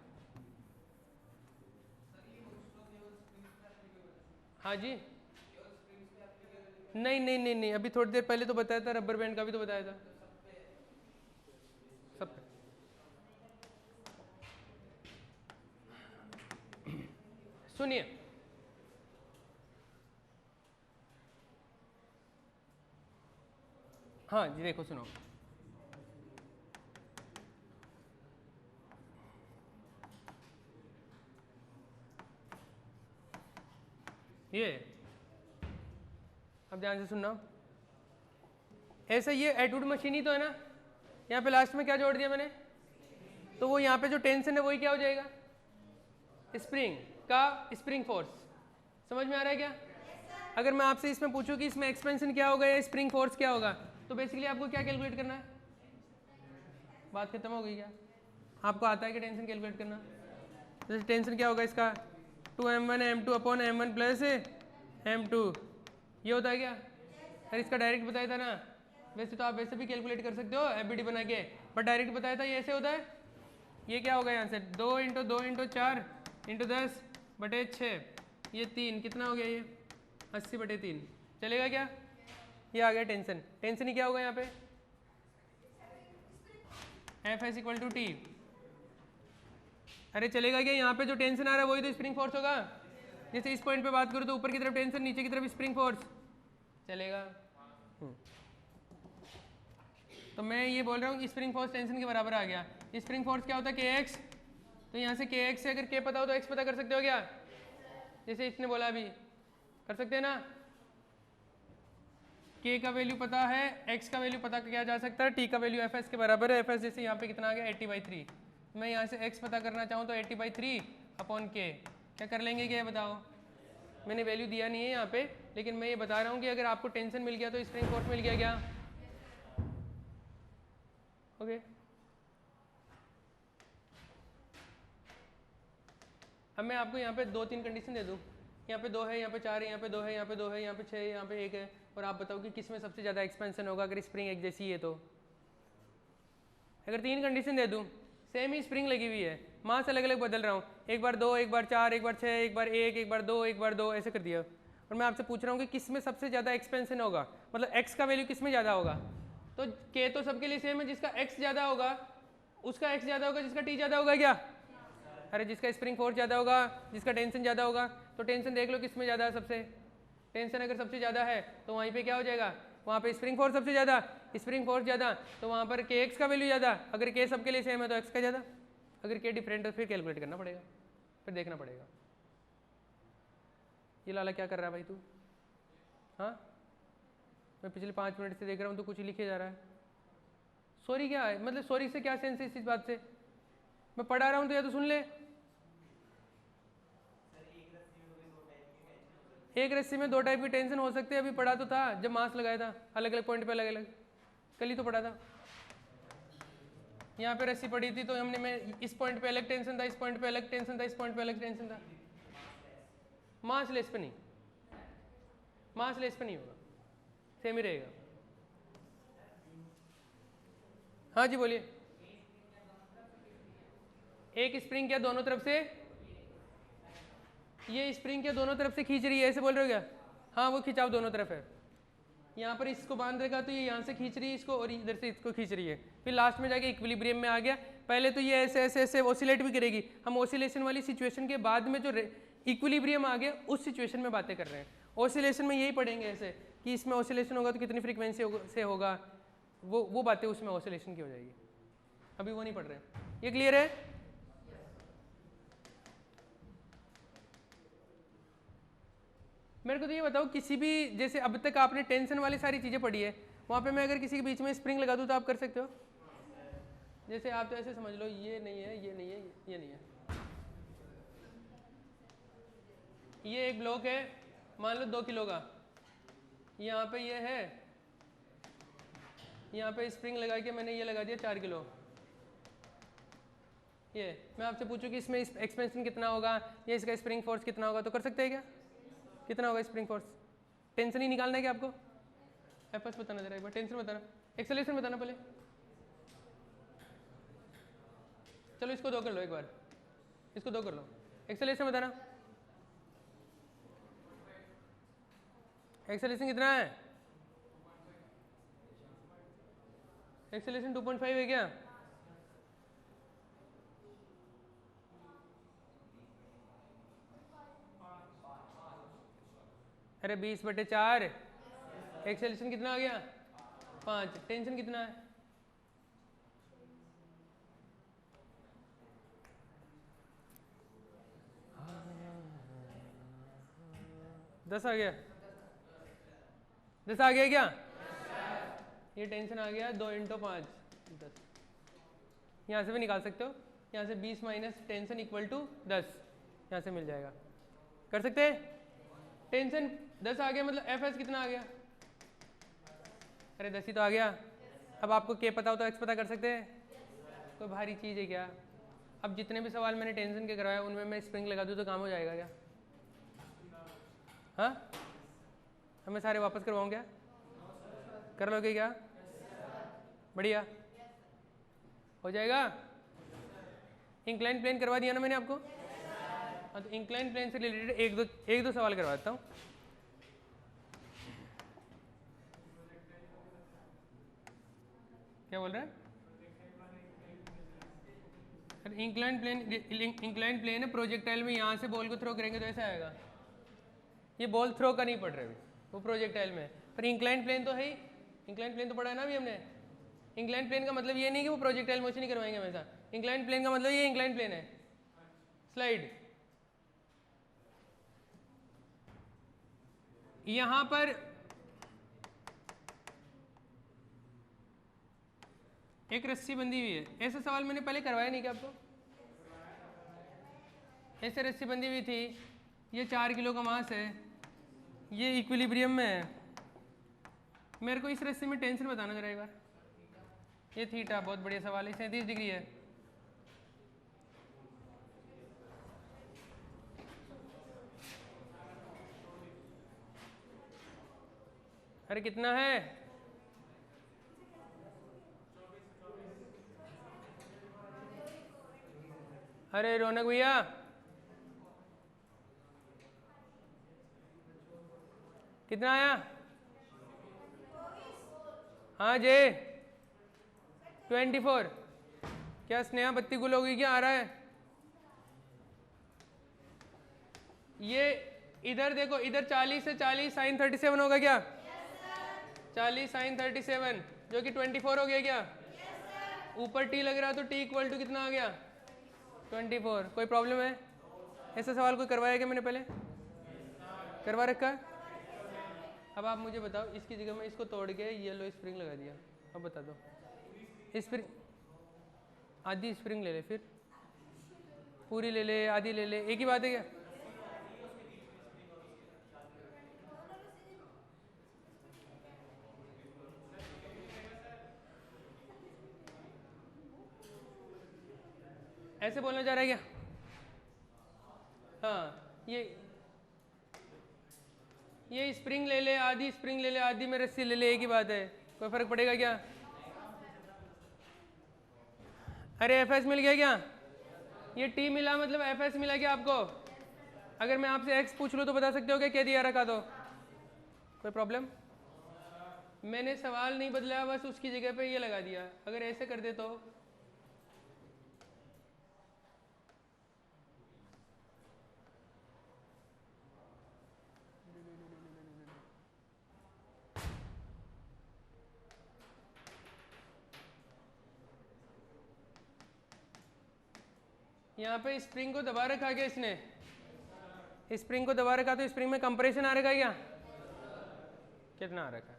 हाँ जी, नहीं नहीं नहीं नहीं, अभी थोड़ी देर पहले तो बताया था, रबर बैंड का भी तो बताया था सब पे। सुनिए, हाँ जी, देखो सुनो, ये अब ध्यान से सुनना, ऐसा ये एटवुड मशीन ही तो है ना। यहाँ पे लास्ट में क्या जोड़ दिया मैंने, तो वो यहाँ पे जो टेंशन है वही क्या हो जाएगा, स्प्रिंग का स्प्रिंग फोर्स। समझ में आ रहा है क्या? अगर मैं आपसे इसमें पूछूं कि इसमें एक्सपेंशन क्या होगा या स्प्रिंग फोर्स क्या होगा, तो बेसिकली आपको क्या कैलकुलेट करना है? बात खत्म हो गई क्या? आपको आता है कि टेंशन कैलकुलेट करना? जैसे टेंशन क्या होगा इसका, 2m1 m2 upon m1 plus m2, ये होता है क्या? अरे इसका डायरेक्ट बताया था ना, वैसे तो आप वैसे भी कैलकुलेट कर सकते हो एफबीडी बना के, पर डायरेक्ट बताया था ये ऐसे होता है। ये क्या होगा यहाँ से, 2 × 2 × 4 × 10/6, ये 3 कितना हो गया, ये 80/3। चलेगा क्या? ये आ गया टेंशन। टेंशन ही क्या होगा यहाँ पे, Fs = T। अरे चलेगा क्या? यहाँ पे जो टेंशन आ रहा है वही तो स्प्रिंग फोर्स होगा। जैसे इस पॉइंट पे बात करूँ तो ऊपर की तरफ टेंशन, नीचे की तरफ स्प्रिंग फोर्स। चलेगा? तो मैं ये बोल रहा हूँ स्प्रिंग फोर्स टेंशन के बराबर आ गया। स्प्रिंग फोर्स क्या होता है, kx। तो यहाँ से kx से अगर k पता हो तो x पता कर सकते हो क्या? जैसे इसने बोला अभी, कर सकते हैं ना। k का वैल्यू पता है, x का वैल्यू पता किया जा सकता है, t का वैल्यू fs के बराबर है। fs जैसे यहाँ पे कितना आ गया, 80/3। मैं यहाँ से x पता करना चाहूँ तो 80/3 अपॉन k, क्या कर लेंगे, क्या बताओ? मैंने वैल्यू दिया नहीं है यहाँ पे, लेकिन मैं ये बता रहा हूँ कि अगर आपको टेंशन मिल गया तो स्प्रिंग फोर्स मिल गया क्या? ओके अब मैं आपको यहाँ पे 2-3 कंडीशन दे दूँ। यहाँ पे 2 है, यहाँ पे 4 है, यहाँ पे 2 है, यहाँ पे 2 है, यहाँ पे 6 है, यहाँ पे 1 है, और आप बताओ कि किस में सबसे ज़्यादा एक्सपेंशन होगा अगर स्प्रिंग एक जैसी है तो। अगर 3 कंडीशन दे दूँ, सेम ही स्प्रिंग लगी हुई है, मास अलग अलग बदल रहा हूँ, एक बार 2, एक बार 4, एक बार 6, एक बार 1, एक बार 2, एक बार 2, ऐसे कर दिया, और मैं आपसे पूछ रहा हूँ कि किस में सबसे ज़्यादा एक्सपेंशन होगा, मतलब एक्स का वैल्यू किस में ज़्यादा होगा। तो के तो सबके लिए सेम है, जिसका एक्स ज़्यादा होगा उसका एक्स ज़्यादा होगा, जिसका टी ज़्यादा होगा क्या? अरे जिसका स्प्रिंग फोर्स ज़्यादा होगा, जिसका टेंशन ज़्यादा होगा, तो टेंशन देख लो किस में ज़्यादा है सबसे। टेंशन अगर सबसे ज़्यादा है तो वहीं पे क्या हो जाएगा, वहाँ पे स्प्रिंग फोर्स सबसे ज़्यादा, स्प्रिंग फोर्स ज़्यादा, तो वहाँ पर के एक्स का वैल्यू ज़्यादा। अगर के सबके लिए सेम है तो एक्स का ज़्यादा, अगर के डिफरेंट है तो फिर कैलकुलेट करना पड़ेगा, फिर देखना पड़ेगा। ये लाला क्या कर रहा है भाई तू? हाँ मैं पिछले 5 मिनट से देख रहा हूँ तो कुछ लिखे जा रहा है। सॉरी क्या है, मतलब सॉरी से क्या सेंस है इस बात से? मैं पढ़ा रहा हूँ तो या तो सुन ले। एक रस्सी में 2 टाइप की टेंशन हो सकती है, अभी पढ़ा तो था जब मास लगाया था, अलग अलग पॉइंट पे अलग अलग, कल ही तो पढ़ा था। यहाँ पे रस्सी पड़ी थी तो हमने, मैं इस पॉइंट पे अलग टेंशन था, इस पॉइंट पे अलग टेंशन था, इस पॉइंट पे अलग टेंशन था। मास लेस पे नहीं, मास लेस पे नहीं होगा, सेम ही रहेगा। हाँ जी बोलिए। एक स्प्रिंग क्या दोनों तरफ से, ये स्प्रिंग क्या दोनों तरफ से खींच रही है, ऐसे बोल रहे हो क्या? हाँ वो खिंचाव दोनों तरफ है। यहाँ पर इसको बांध रखा तो ये यहाँ से खींच रही है इसको और इधर से इसको खींच रही है, फिर लास्ट में जाके इक्विलिब्रियम में आ गया। पहले तो ये ऐसे ऐसे ऐसे ऑसिलेट भी करेगी। हम ऑसिलेशन वाली सिचुएशन के बाद में जो इक्विलिब्रियम आ गया उस सिचुएशन में बातें कर रहे हैं। ऑसिलेशन में यही पढ़ेंगे ऐसे कि इसमें ऑसिलेशन होगा तो कितनी फ्रीक्वेंसी से होगा, वो बातें उसमें ऑसिलेशन की हो जाएगी। अभी वो नहीं पढ़ रहे हैं। ये क्लियर है? मेरे को तो ये बताओ, किसी भी जैसे अब तक आपने टेंशन वाली सारी चीज़ें पढ़ी है, वहाँ पे मैं अगर किसी के बीच में स्प्रिंग लगा दूँ तो आप कर सकते हो? जैसे आप तो ऐसे समझ लो, ये नहीं है, ये नहीं है, ये नहीं है, ये एक ब्लॉक है मान लो 2 किलो का, यहाँ पे ये है, यहाँ पे स्प्रिंग लगा के मैंने ये लगा दिया 4 किलो। ये मैं आपसे पूछूं कि इसमें एक्सपेंशन कितना होगा या इसका स्प्रिंग फोर्स कितना होगा, तो कर सकते हैं क्या? कितना होगा स्प्रिंग फोर्स? टेंशन ही निकालना है क्या आपको? एफएस बताना जरा एक बार, टेंशन बताना, एक्सेलरेशन बताना पहले। चलो इसको 2 कर लो एक बार, इसको 2 कर लो। एक्सेलरेशन बताना, एक्सेलरेशन कितना है? एक्सेलरेशन 2.5 है क्या? अरे 20/4। एक्सेलरेशन कितना आ गया? 5। टेंशन कितना है? दस आ गया? 10 आ गया क्या? ये टेंशन आ गया 2 × 5 10। यहाँ से भी निकाल सकते हो, यहाँ से 20 माइनस टेंशन इक्वल टू 10, यहाँ से मिल जाएगा। कर सकते हैं? टेंशन 10 आ गया, मतलब एफ एस कितना आ गया? अरे 10 ही तो आ गया। अब आपको के पता हो तो एक्स पता कर सकते हैं। कोई भारी चीज़ है क्या? अब जितने भी सवाल मैंने टेंशन के करवाए उनमें मैं स्प्रिंग लगा दूँ तो काम हो जाएगा क्या? हाँ, हमें सारे वापस करवाऊँ क्या? कर लोगे क्या? बढ़िया हो जाएगा। इंक्लाइन प्लेन करवा दिया ना मैंने आपको? हाँ, तो इंक्लाइन प्लेन से रिलेटेड एक दो सवाल करवाता हूँ। क्या बोल रहे हैं? इंक्लाइन प्लेन है, प्रोजेक्टाइल में यहाँ से बॉल को थ्रो करेंगे तो ऐसा आएगा। ये बॉल थ्रो का नहीं पढ़ रहे अभी, वो प्रोजेक्टाइल में। पर इंक्लाइन प्लेन तो है ही, इंक्लाइन प्लेन तो पढ़ा है ना अभी हमने। इंक्लाइन प्लेन का मतलब ये नहीं कि वो प्रोजेक्टाइल मोशन ही करवाएंगे हमेशा। इंक्लाइन प्लेन का मतलब ये इंक्लाइन प्लेन है। स्लाइड, यहां पर एक रस्सी बंधी हुई है। ऐसा सवाल मैंने पहले करवाया नहीं क्या आपको? ऐसे रस्सी बंधी हुई थी, ये 4 किलो का मास है, ये इक्विलिब्रियम में है। मेरे को इस रस्सी में टेंशन बताना जरा एक बार। ये थीटा, बहुत बढ़िया सवाल है, 37 डिग्री है। अरे कितना है? अरे रौनक भैया, कितना आया? हाँ जय 24। क्या स्नेहा बत्ती गुल होगी क्या? आ रहा है ये? इधर देखो, इधर 40 से 40 साइन 37 होगा क्या? 40 साइन 37 जो कि 24 हो गया क्या? ऊपर टी लग रहा तो टी इक्वल टू कितना आ गया? 24। कोई प्रॉब्लम है? ऐसा सवाल कोई करवाया क्या मैंने पहले? करवा रखा है? अब आप मुझे बताओ, इसकी जगह में इसको तोड़ के येलो स्प्रिंग लगा दिया, अब बता दो स्प्रिंग, आधी स्प्रिंग ले ले, फिर पूरी ले ले, आधी ले ले, एक ही बात है क्या? ऐसे बोलना चाह रहा है क्या? हाँ, ये स्प्रिंग ले ले, आधी स्प्रिंग ले ले, आधी में रस्सी ले ले, एक ही बात है। कोई फर्क पड़ेगा क्या? अरे एफएस मिल गया क्या? ये टी मिला मतलब एफएस मिला क्या आपको? अगर मैं आपसे एक्स पूछ लूँ तो बता सकते हो क्या दिया रखा? तो कोई प्रॉब्लम? मैंने सवाल नहीं बदला, बस उसकी जगह पे ये लगा दिया। अगर ऐसे कर दे तो यहाँ पे स्प्रिंग को दबा रखा क्या इसने? स्प्रिंग को दबा रखा तो स्प्रिंग में कंप्रेशन आ रखा क्या? कितना आ रखा?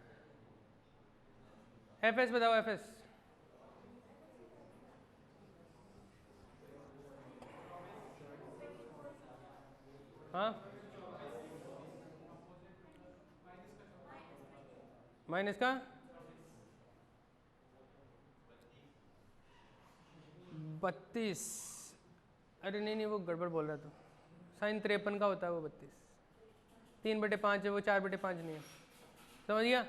एफएस बताओ, एफएस। हाँ, माइनस का 32। अरे नहीं, वो गड़बड़ बोल रहा था। साइन 53 का होता है वो 32। 3/5 है वो, 4/5 नहीं है। समझ गया?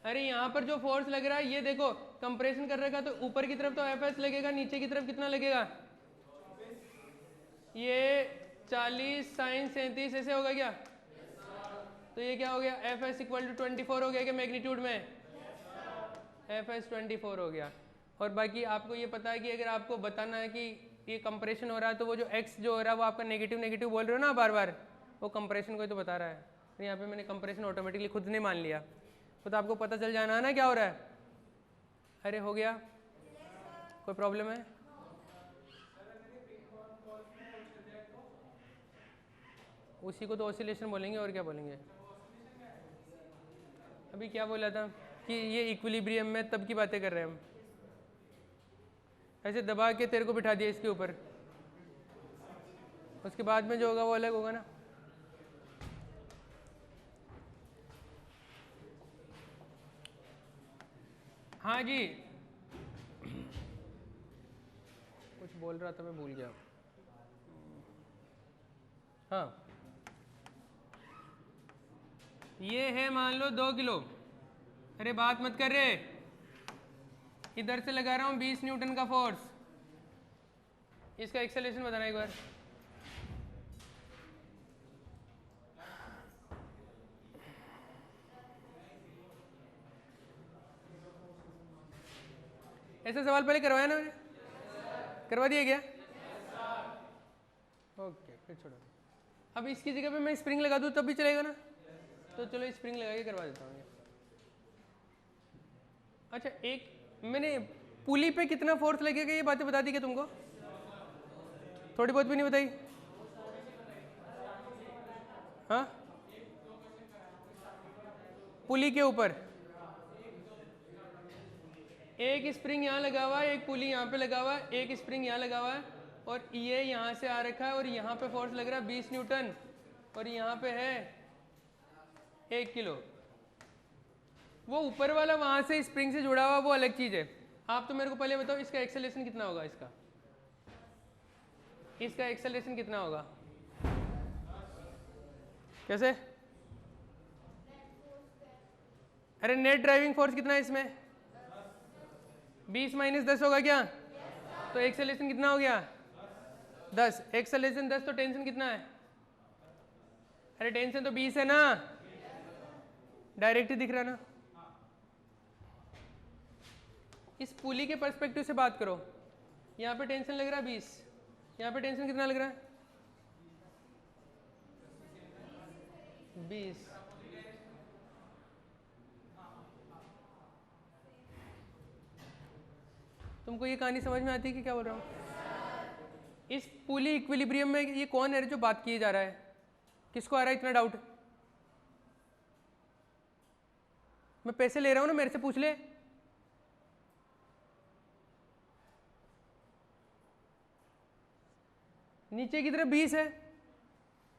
अरे यहाँ पर जो फोर्स लग रहा है ये देखो, कंप्रेशन कर रखा तो ऊपर की तरफ तो एफएस लगेगा, नीचे की तरफ कितना लगेगा? ये 40 साइन 37 ऐसे होगा क्या? तो ये क्या हो गया? एफएस इक्वल टू 24 हो गया क्या मैग्नीट्यूड में? एफएस 24 हो गया। और बाकी आपको ये पता है कि अगर आपको बताना है कि ये कंप्रेशन हो रहा है तो वो जो एक्स जो हो रहा है वो आपका नेगेटिव नेगेटिव बोल रहे हो ना बार बार, वो कंप्रेशन को ही तो बता रहा है। तो यहाँ पे मैंने कंप्रेशन ऑटोमेटिकली खुद ने मान लिया, तो आपको पता चल जाना है ना क्या हो रहा है। अरे हो गया, कोई प्रॉब्लम है? उसी को तो ऑसिलेशन बोलेंगे, और क्या बोलेंगे। अभी क्या बोला था कि ये इक्विलिब्रियम में, तब की बातें कर रहे हैं हम। ऐसे दबा के तेरे को बिठा दिया इसके ऊपर, उसके बाद में जो होगा वो अलग होगा ना। हाँ जी, कुछ बोल रहा था मैं भूल गया। हाँ, ये है मान लो 2 किलो। अरे बात मत कर रहे, इधर से लगा रहा हूँ 20 न्यूटन का फोर्स। इसका एक्सेलरेशन बताना एक बार। ऐसा सवाल पहले करवाया ना मैंने? करवा दिया क्या? ओके, फिर छोड़ो। अब इसकी जगह पे मैं स्प्रिंग लगा दूँ तब भी चलेगा ना? तो चलो स्प्रिंग लगा के करवा देता हूँ। अच्छा, एक मैंने पुली पे कितना फोर्स लगेगा ये बातें बता दी क्या तुमको? थोड़ी बहुत भी नहीं बताई? हाँ, पुली के ऊपर एक स्प्रिंग यहाँ लगा हुआ है, एक पुली यहाँ पे लगा हुआ है, एक स्प्रिंग यहाँ लगा हुआ है, और ये यहाँ से आ रखा है, और यहाँ पे फोर्स लग रहा है 20 न्यूटन, और यहाँ पे है 1 किलो। वो ऊपर वाला वहाँ से स्प्रिंग से जुड़ा हुआ वो अलग चीज़ है। आप तो मेरे को पहले बताओ इसका एक्सेलरेशन कितना होगा? इसका एक्सेलरेशन कितना होगा? कैसे? अरे नेट ड्राइविंग फोर्स कितना है इसमें? 20 - 10 होगा क्या? तो एक्सेलरेशन कितना हो गया? 10। एक्सेलरेशन 10 तो टेंशन कितना है? अरे टेंशन तो 20 है ना, डायरेक्ट ही दिख रहा ना। इस पुली के पर्सपेक्टिव से बात करो। यहाँ पे टेंशन लग रहा है 20, यहाँ पे टेंशन कितना लग रहा है? 20। तुमको ये कहानी समझ में आती है कि क्या बोल रहा हूँ? इस पुली इक्विलिब्रियम में ये कौन है जो बात किए जा रहा है? किसको आ रहा है इतना डाउट? मैं पैसे ले रहा हूँ ना, मेरे से पूछ ले। नीचे की तरफ 20 है,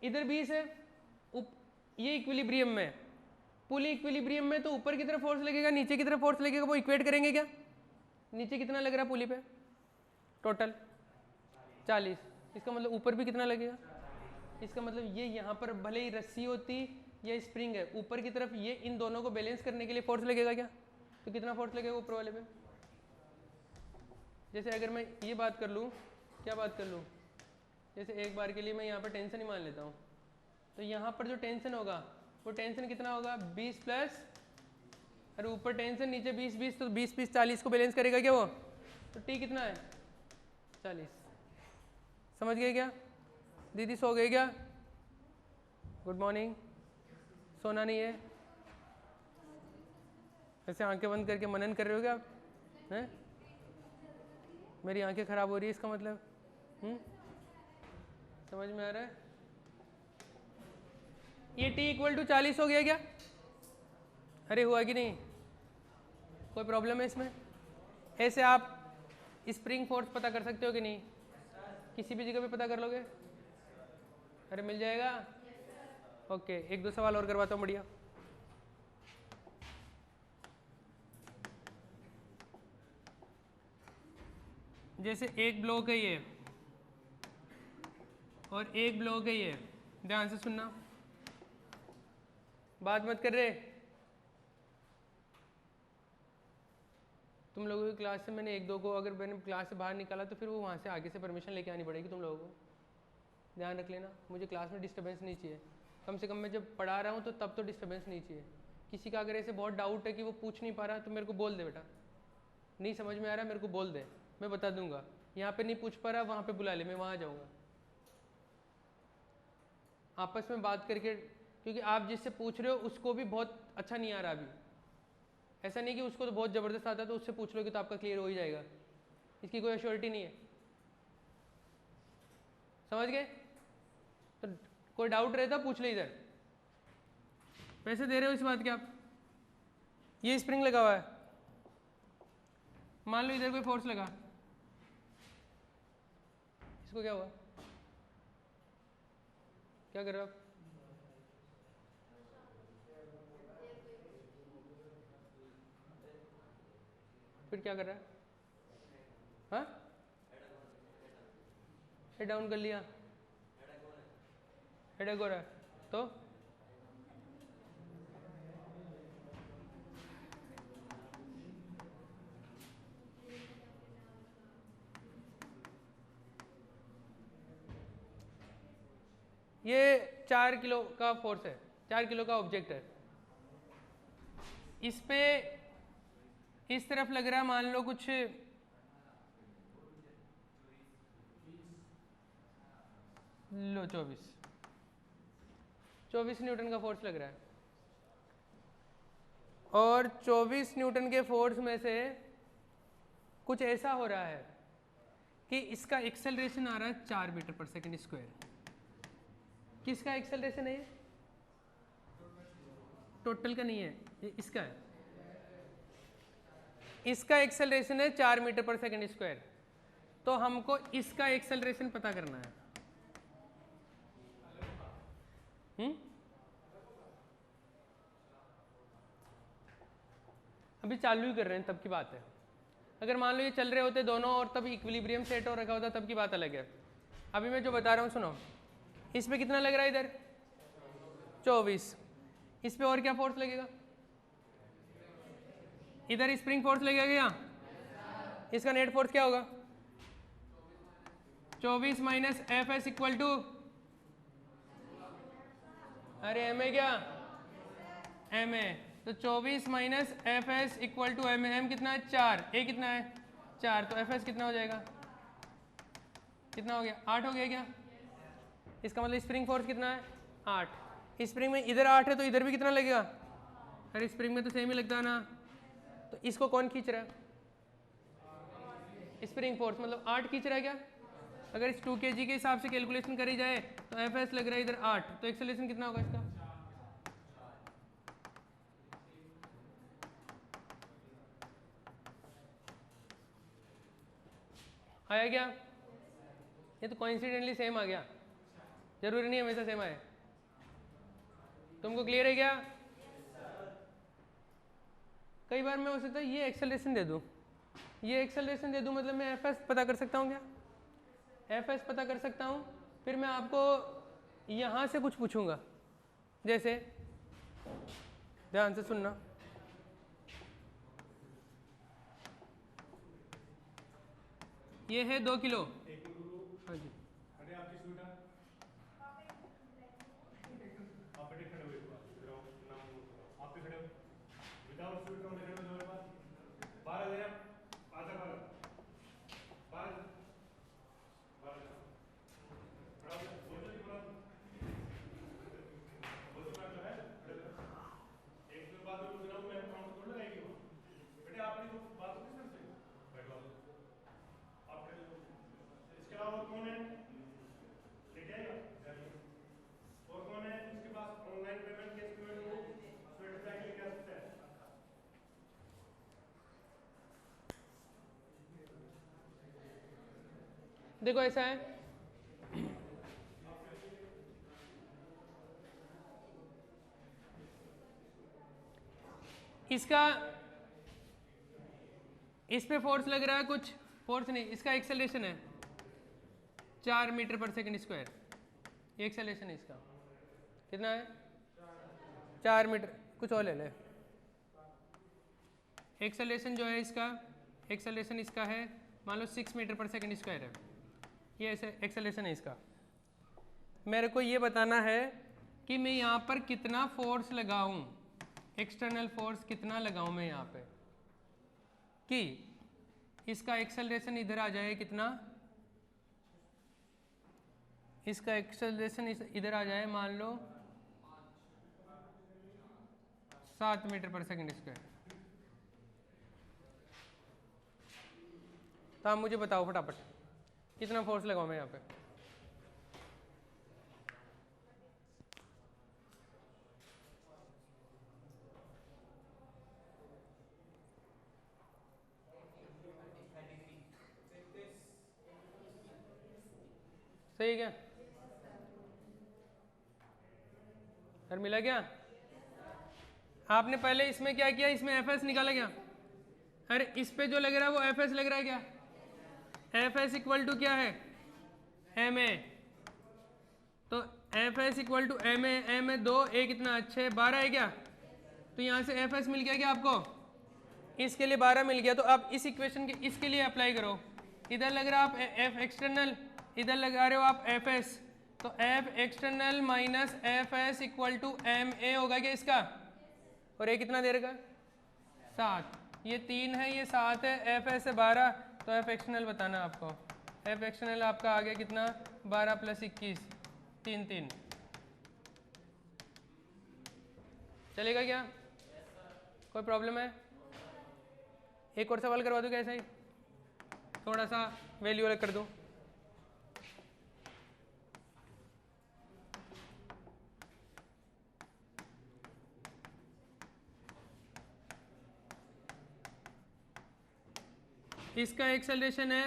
इधर 20 है, ये इक्विलिब्रियम में। पुली इक्विलिब्रियम में तो ऊपर की तरफ फोर्स लगेगा, नीचे की तरफ फोर्स लगेगा, वो इक्वेट करेंगे क्या? नीचे कितना लग रहा है पुली पे? टोटल 40। इसका मतलब ऊपर भी कितना लगेगा? इसका मतलब ये यहाँ पर भले ही रस्सी होती या स्प्रिंग है, ऊपर की तरफ ये इन दोनों को बैलेंस करने के लिए फोर्स लगेगा क्या? तो कितना फोर्स लगेगा ऊपर वाले पे? जैसे अगर मैं ये बात कर लूँ, क्या बात कर लूँ, जैसे एक बार के लिए मैं यहाँ पर टेंशन ही मान लेता हूँ, तो यहाँ पर जो टेंशन होगा वो टेंशन कितना होगा 20 प्लस, अरे ऊपर टेंशन नीचे 20 तो 20 40 को बैलेंस करेगा क्या वो, तो टी कितना है 40। समझ गए क्या दीदी, सो गए क्या? Good morning. सोना नहीं है? ऐसे आंखें बंद करके मनन कर रहे हो क्या आप हैं? मेरी आंखें खराब हो रही है इसका मतलब? समझ में आ रहा है? ये t इक्वल टू 40 हो गया क्या? अरे हुआ कि नहीं? कोई प्रॉब्लम है इसमें? ऐसे आप स्प्रिंग फोर्स पता कर सकते हो कि नहीं? किसी भी जगह पे पता कर लोगे? अरे मिल जाएगा। ओके, एक दो सवाल और करवाता हूँ, बढ़िया। जैसे एक ब्लॉक है ये और एक ब्लॉक है ये, ध्यान से सुनना, बात मत कर रहे। तुम लोगों की क्लास से मैंने एक दो को अगर मैंने क्लास से बाहर निकाला तो फिर वो वहाँ से आगे से परमिशन लेके आनी पड़ेगी तुम लोगों को, ध्यान रख लेना। मुझे क्लास में डिस्टर्बेंस नहीं चाहिए, कम से कम मैं जब पढ़ा रहा हूँ तो तब तो डिस्टर्बेंस नहीं चाहिए। किसी का अगर ऐसे बहुत डाउट है कि वो पूछ नहीं पा रहा तो मेरे को बोल दे, बेटा नहीं समझ में आ रहा मेरे को बोल दे, मैं बता दूंगा। यहाँ पे नहीं पूछ पा रहा वहाँ पे बुला ले, मैं वहाँ जाऊँगा। आपस में बात करके, क्योंकि आप जिससे पूछ रहे हो उसको भी बहुत अच्छा नहीं आ रहा अभी, ऐसा नहीं कि उसको तो बहुत ज़बरदस्त आता है तो उससे पूछ लोगे तो आपका क्लियर हो ही जाएगा, इसकी कोई एश्योरिटी नहीं है। समझ गए? तो कोई डाउट रहता पूछ ले। इधर पैसे दे रहे हो इस बात के आप? ये स्प्रिंग लगा हुआ है, मान लो इधर कोई फोर्स लगा, इसको क्या हुआ? क्या कर रहे हो आप? फिर क्या कर रहा है? हाँ, हेड डाउन कर लिया, हेडेक हो रहा है तो ये 4 किलो का फोर्स है, 4 किलो का ऑब्जेक्ट है, इस पे इस तरफ लग रहा है मान लो कुछ 24 न्यूटन का फोर्स लग रहा है, और 24 न्यूटन के फोर्स में से कुछ ऐसा हो रहा है कि इसका एक्सेलरेशन आ रहा है 4 मीटर पर सेकंड स्क्वायर। किसका एक्सेलरेशन है ये? टोटल का नहीं है, ये इसका है। इसका एक्सेलरेशन है 4 मीटर पर सेकंड स्क्वायर, तो हमको इसका एक्सेलरेशन पता करना है। अभी चालू ही कर रहे हैं, तब की बात है। अगर मान लो ये चल रहे होते दोनों और तब इक्विलिब्रियम सेट हो रखा होता तब की बात अलग है। अभी मैं जो बता रहा हूँ सुनो, इस पे कितना लग रहा है इधर 24, इस पे और क्या फोर्स लगेगा? इधर स्प्रिंग फोर्स लगेगा क्या? इसका नेट फोर्स क्या होगा? 24 minus F S equal to, अरे एम ए क्या? एम ए, तो 24 minus F S equal to M A. M कितना है 4, ए कितना है 4, तो एफ एस कितना हो जाएगा? कितना हो गया? 8 हो गया क्या? इसका मतलब स्प्रिंग फोर्स कितना है 8। स्प्रिंग में इधर 8 है तो इधर भी कितना लगेगा? अरे स्प्रिंग में तो सेम ही लगता है ना, तो इसको कौन खींच रहा है? स्प्रिंग फोर्स, मतलब 8 खींच रहा है क्या? अगर इस 2 kg के हिसाब से कैलकुलेशन करी जाए तो एफ एस लग रहा है इधर 8, तो एक्सेलरेशन कितना होगा इसका? आया क्या? ये तो कोइंसिडेंटली सेम आ गया, जरूरी नहीं हमेशा सेम आए। तुमको क्लियर है क्या? कई बार मैं हो सकता है ये एक्सेलरेशन दे दूं, ये एक्सेलरेशन दे दूं, मतलब मैं एफ एस पता कर सकता हूँ क्या? एफ एस पता कर सकता हूँ, फिर मैं आपको यहाँ से कुछ पूछूंगा, जैसे ध्यान से सुनना, ये है 2 किलो। हाँ जी, देखो ऐसा है, इसका इस पे फोर्स लग रहा है, कुछ फोर्स नहीं, इसका एक्सेलरेशन है 4 मीटर पर सेकंड स्क्वायर। ये एक्सेलरेशन है इसका, कितना है 4 मीटर, कुछ और ले ले। एक्सेलरेशन जो है इसका, एक्सेलरेशन इसका है मान लो 6 मीटर पर सेकंड स्क्वायर है, ये एक्सेलरेशन है इसका। मेरे को ये बताना है कि मैं यहाँ पर कितना फोर्स लगाऊं, एक्सटर्नल फोर्स कितना लगाऊं मैं यहाँ पे, कि इसका एक्सेलरेशन इधर आ जाए कितना, इसका एक्सेलरेशन इधर आ जाए मान लो 7 मीटर पर सेकंड स्क्वायर। तो आप मुझे बताओ फटाफट कितना फोर्स लगाऊं मैं यहाँ पे। सही है क्या? सर मिला क्या? आपने पहले इसमें क्या किया, इसमें एफ एस निकाला क्या? अरे इस पे जो लग रहा है वो एफ एस लग रहा है क्या? एफ एस इक्वल टू क्या है, एम ए। तो F S equal to M A 2 A कितना 6 12 है क्या? तो यहाँ से एफ एस मिल गया क्या आपको? इसके लिए 12 मिल गया। तो आप इस इक्वेशन के इसके लिए अप्लाई करो। इधर लग रहा है आप एफ एक्सटर्नल, इधर लगा रहे हो आप एफ एस, तो F external minus F S equal to M A होगा क्या इसका? और ये कितना दे रखा? 7, ये 3 है ये 7 है, एफ एस है 12, तो एफ एक्सटर्नल बताना आपको। एफ एक्सटर्नल आपका आ गया कितना 12 + 21 3 चलेगा क्या? कोई प्रॉब्लम है? एक और सवाल करवा दूँ क्या? ऐसा ही थोड़ा सा वैल्यू अलग कर दूँ। इसका एक्सेलरेशन है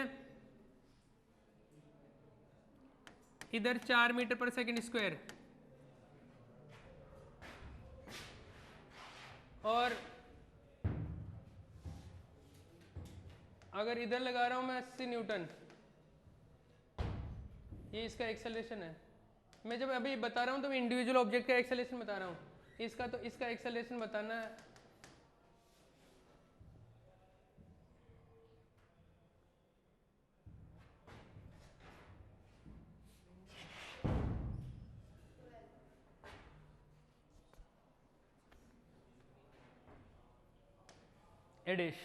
इधर 4 मीटर पर सेकंड स्क्वायर, और अगर इधर लगा रहा हूं मैं 80 न्यूटन, ये इसका एक्सेलरेशन है। मैं जब अभी बता रहा हूं तो मैं इंडिविजुअल ऑब्जेक्ट का एक्सेलरेशन बता रहा हूं, इसका तो इसका एक्सेलरेशन बताना है। एडिश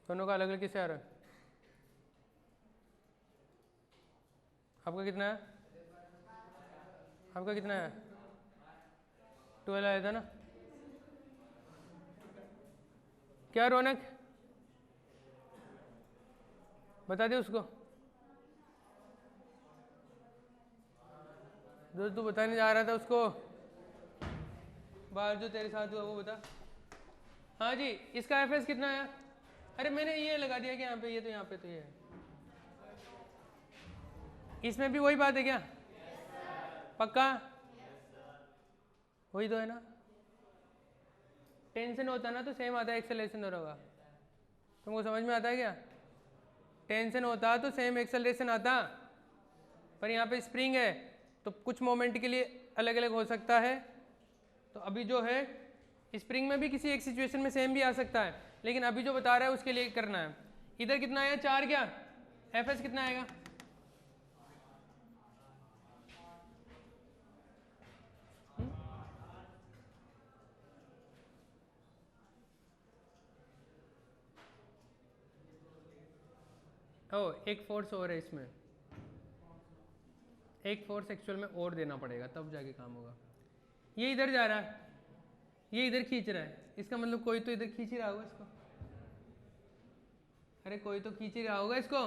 दोनों का अलग अलग किससे आ रहा है? आपका कितना है? आपका कितना है? 12 आया था ना? क्या रौनक बता दे उसको, जो तू बताने जा रहा था उसको, बाहर जो तेरे साथ हुआ वो बता। हाँ जी, इसका एफ एस कितना है? अरे मैंने ये लगा दिया कि यहाँ पे, ये तो यहाँ पे तो ये है। इसमें भी वही बात है क्या? पक्का? वही तो है ना। टेंशन होता ना तो सेम आता है एक्सेलरेशन होगा। तुमको समझ में आता है क्या? टेंशन होता तो सेम एक्सेलरेशन आता, पर यहाँ पे स्प्रिंग है तो कुछ मोमेंट के लिए अलग अलग हो सकता है। तो अभी जो है स्प्रिंग में भी किसी एक सिचुएशन में सेम भी आ सकता है, लेकिन अभी जो बता रहा है उसके लिए करना है। इधर कितना आया 4, क्या एफ एस कितना आएगा? एक फोर्स और है इसमें, एक फोर्स एक्चुअल में और देना पड़ेगा तब जाके काम होगा। ये इधर जा रहा है, ये इधर खींच रहा है, इसका मतलब कोई तो इधर खींच ही रहा होगा इसको। अरे कोई तो खींच ही रहा होगा इसको,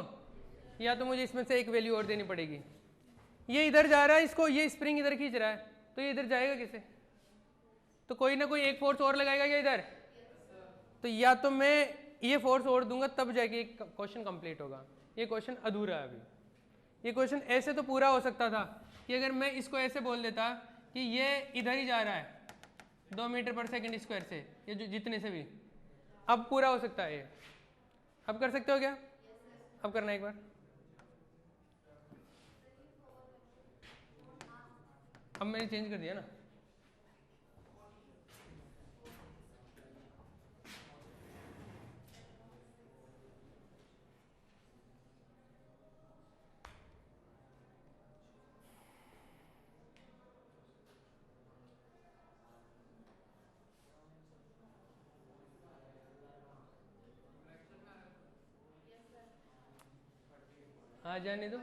या तो मुझे इसमें से एक वैल्यू और देनी पड़ेगी। ये इधर जा रहा है, इसको ये स्प्रिंग इधर खींच रहा है, तो ये इधर जाएगा कैसे? तो कोई ना कोई एक फोर्स और लगाएगा क्या इधर? तो या तो मैं ये फोर्स और दूंगा तब जाके क्वेश्चन कंप्लीट होगा, ये क्वेश्चन अधूरा है अभी। ये क्वेश्चन ऐसे तो पूरा हो सकता था कि अगर मैं इसको ऐसे बोल देता कि ये इधर ही जा रहा है 2 मीटर पर सेकंड स्क्वायर से, ये जो जितने से भी, अब पूरा हो सकता है ये। अब कर सकते हो क्या? अब करना एक बार। अब मैंने चेंज कर दिया ना। हाँ जाने दो।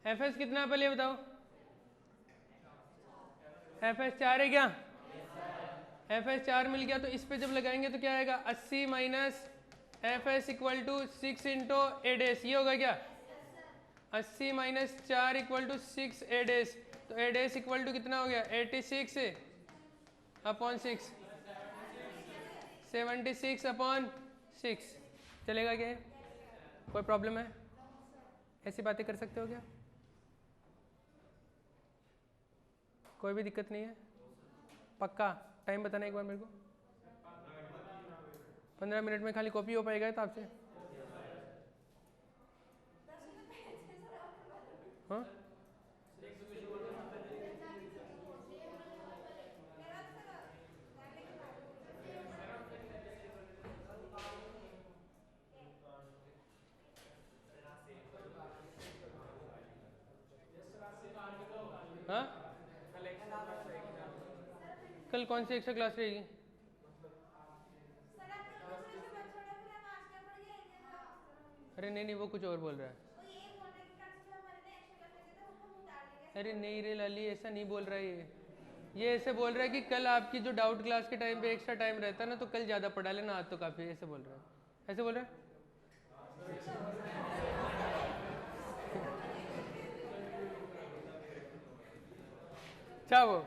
एफ एस कितना है पहले बताओ? एफ एस 4 है क्या? एफ एस 4 मिल गया, तो इस पे जब लगाएंगे तो क्या आएगा? 80 minus F S equal to 6 into a days, ये होगा क्या? 80 minus 4 equal to 6 a days, तो ए डेस इक्वल टू कितना हो गया? 86 अपॉन 6, 76 अपॉन 6। चलेगा क्या? कोई प्रॉब्लम है? ऐसी बातें कर सकते हो क्या? कोई भी दिक्कत नहीं है? पक्का? टाइम बताना एक बार मेरे को। 15 मिनट में खाली कॉपी हो पाएगा तो आपसे? हाँ हाँ, कल कौन सी एक्स्ट्रा क्लास रहेगी? अरे नहीं नहीं, वो कुछ और बोल रहा है। अरे नहीं रे लाली, ऐसा नहीं बोल रहा है ये ऐसे बोल रहा है कि कल आपकी जो डाउट क्लास के टाइम पे एक्स्ट्रा टाइम रहता है ना, तो कल ज़्यादा पढ़ा लेना, आज तो काफ़ी, ऐसे बोल रहा है। ऐसे बोल रहा है। क्या वो?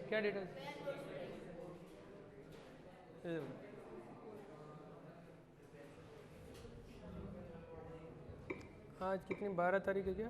क्या डिटेल्स? आज कितनी 12 तारीख है क्या?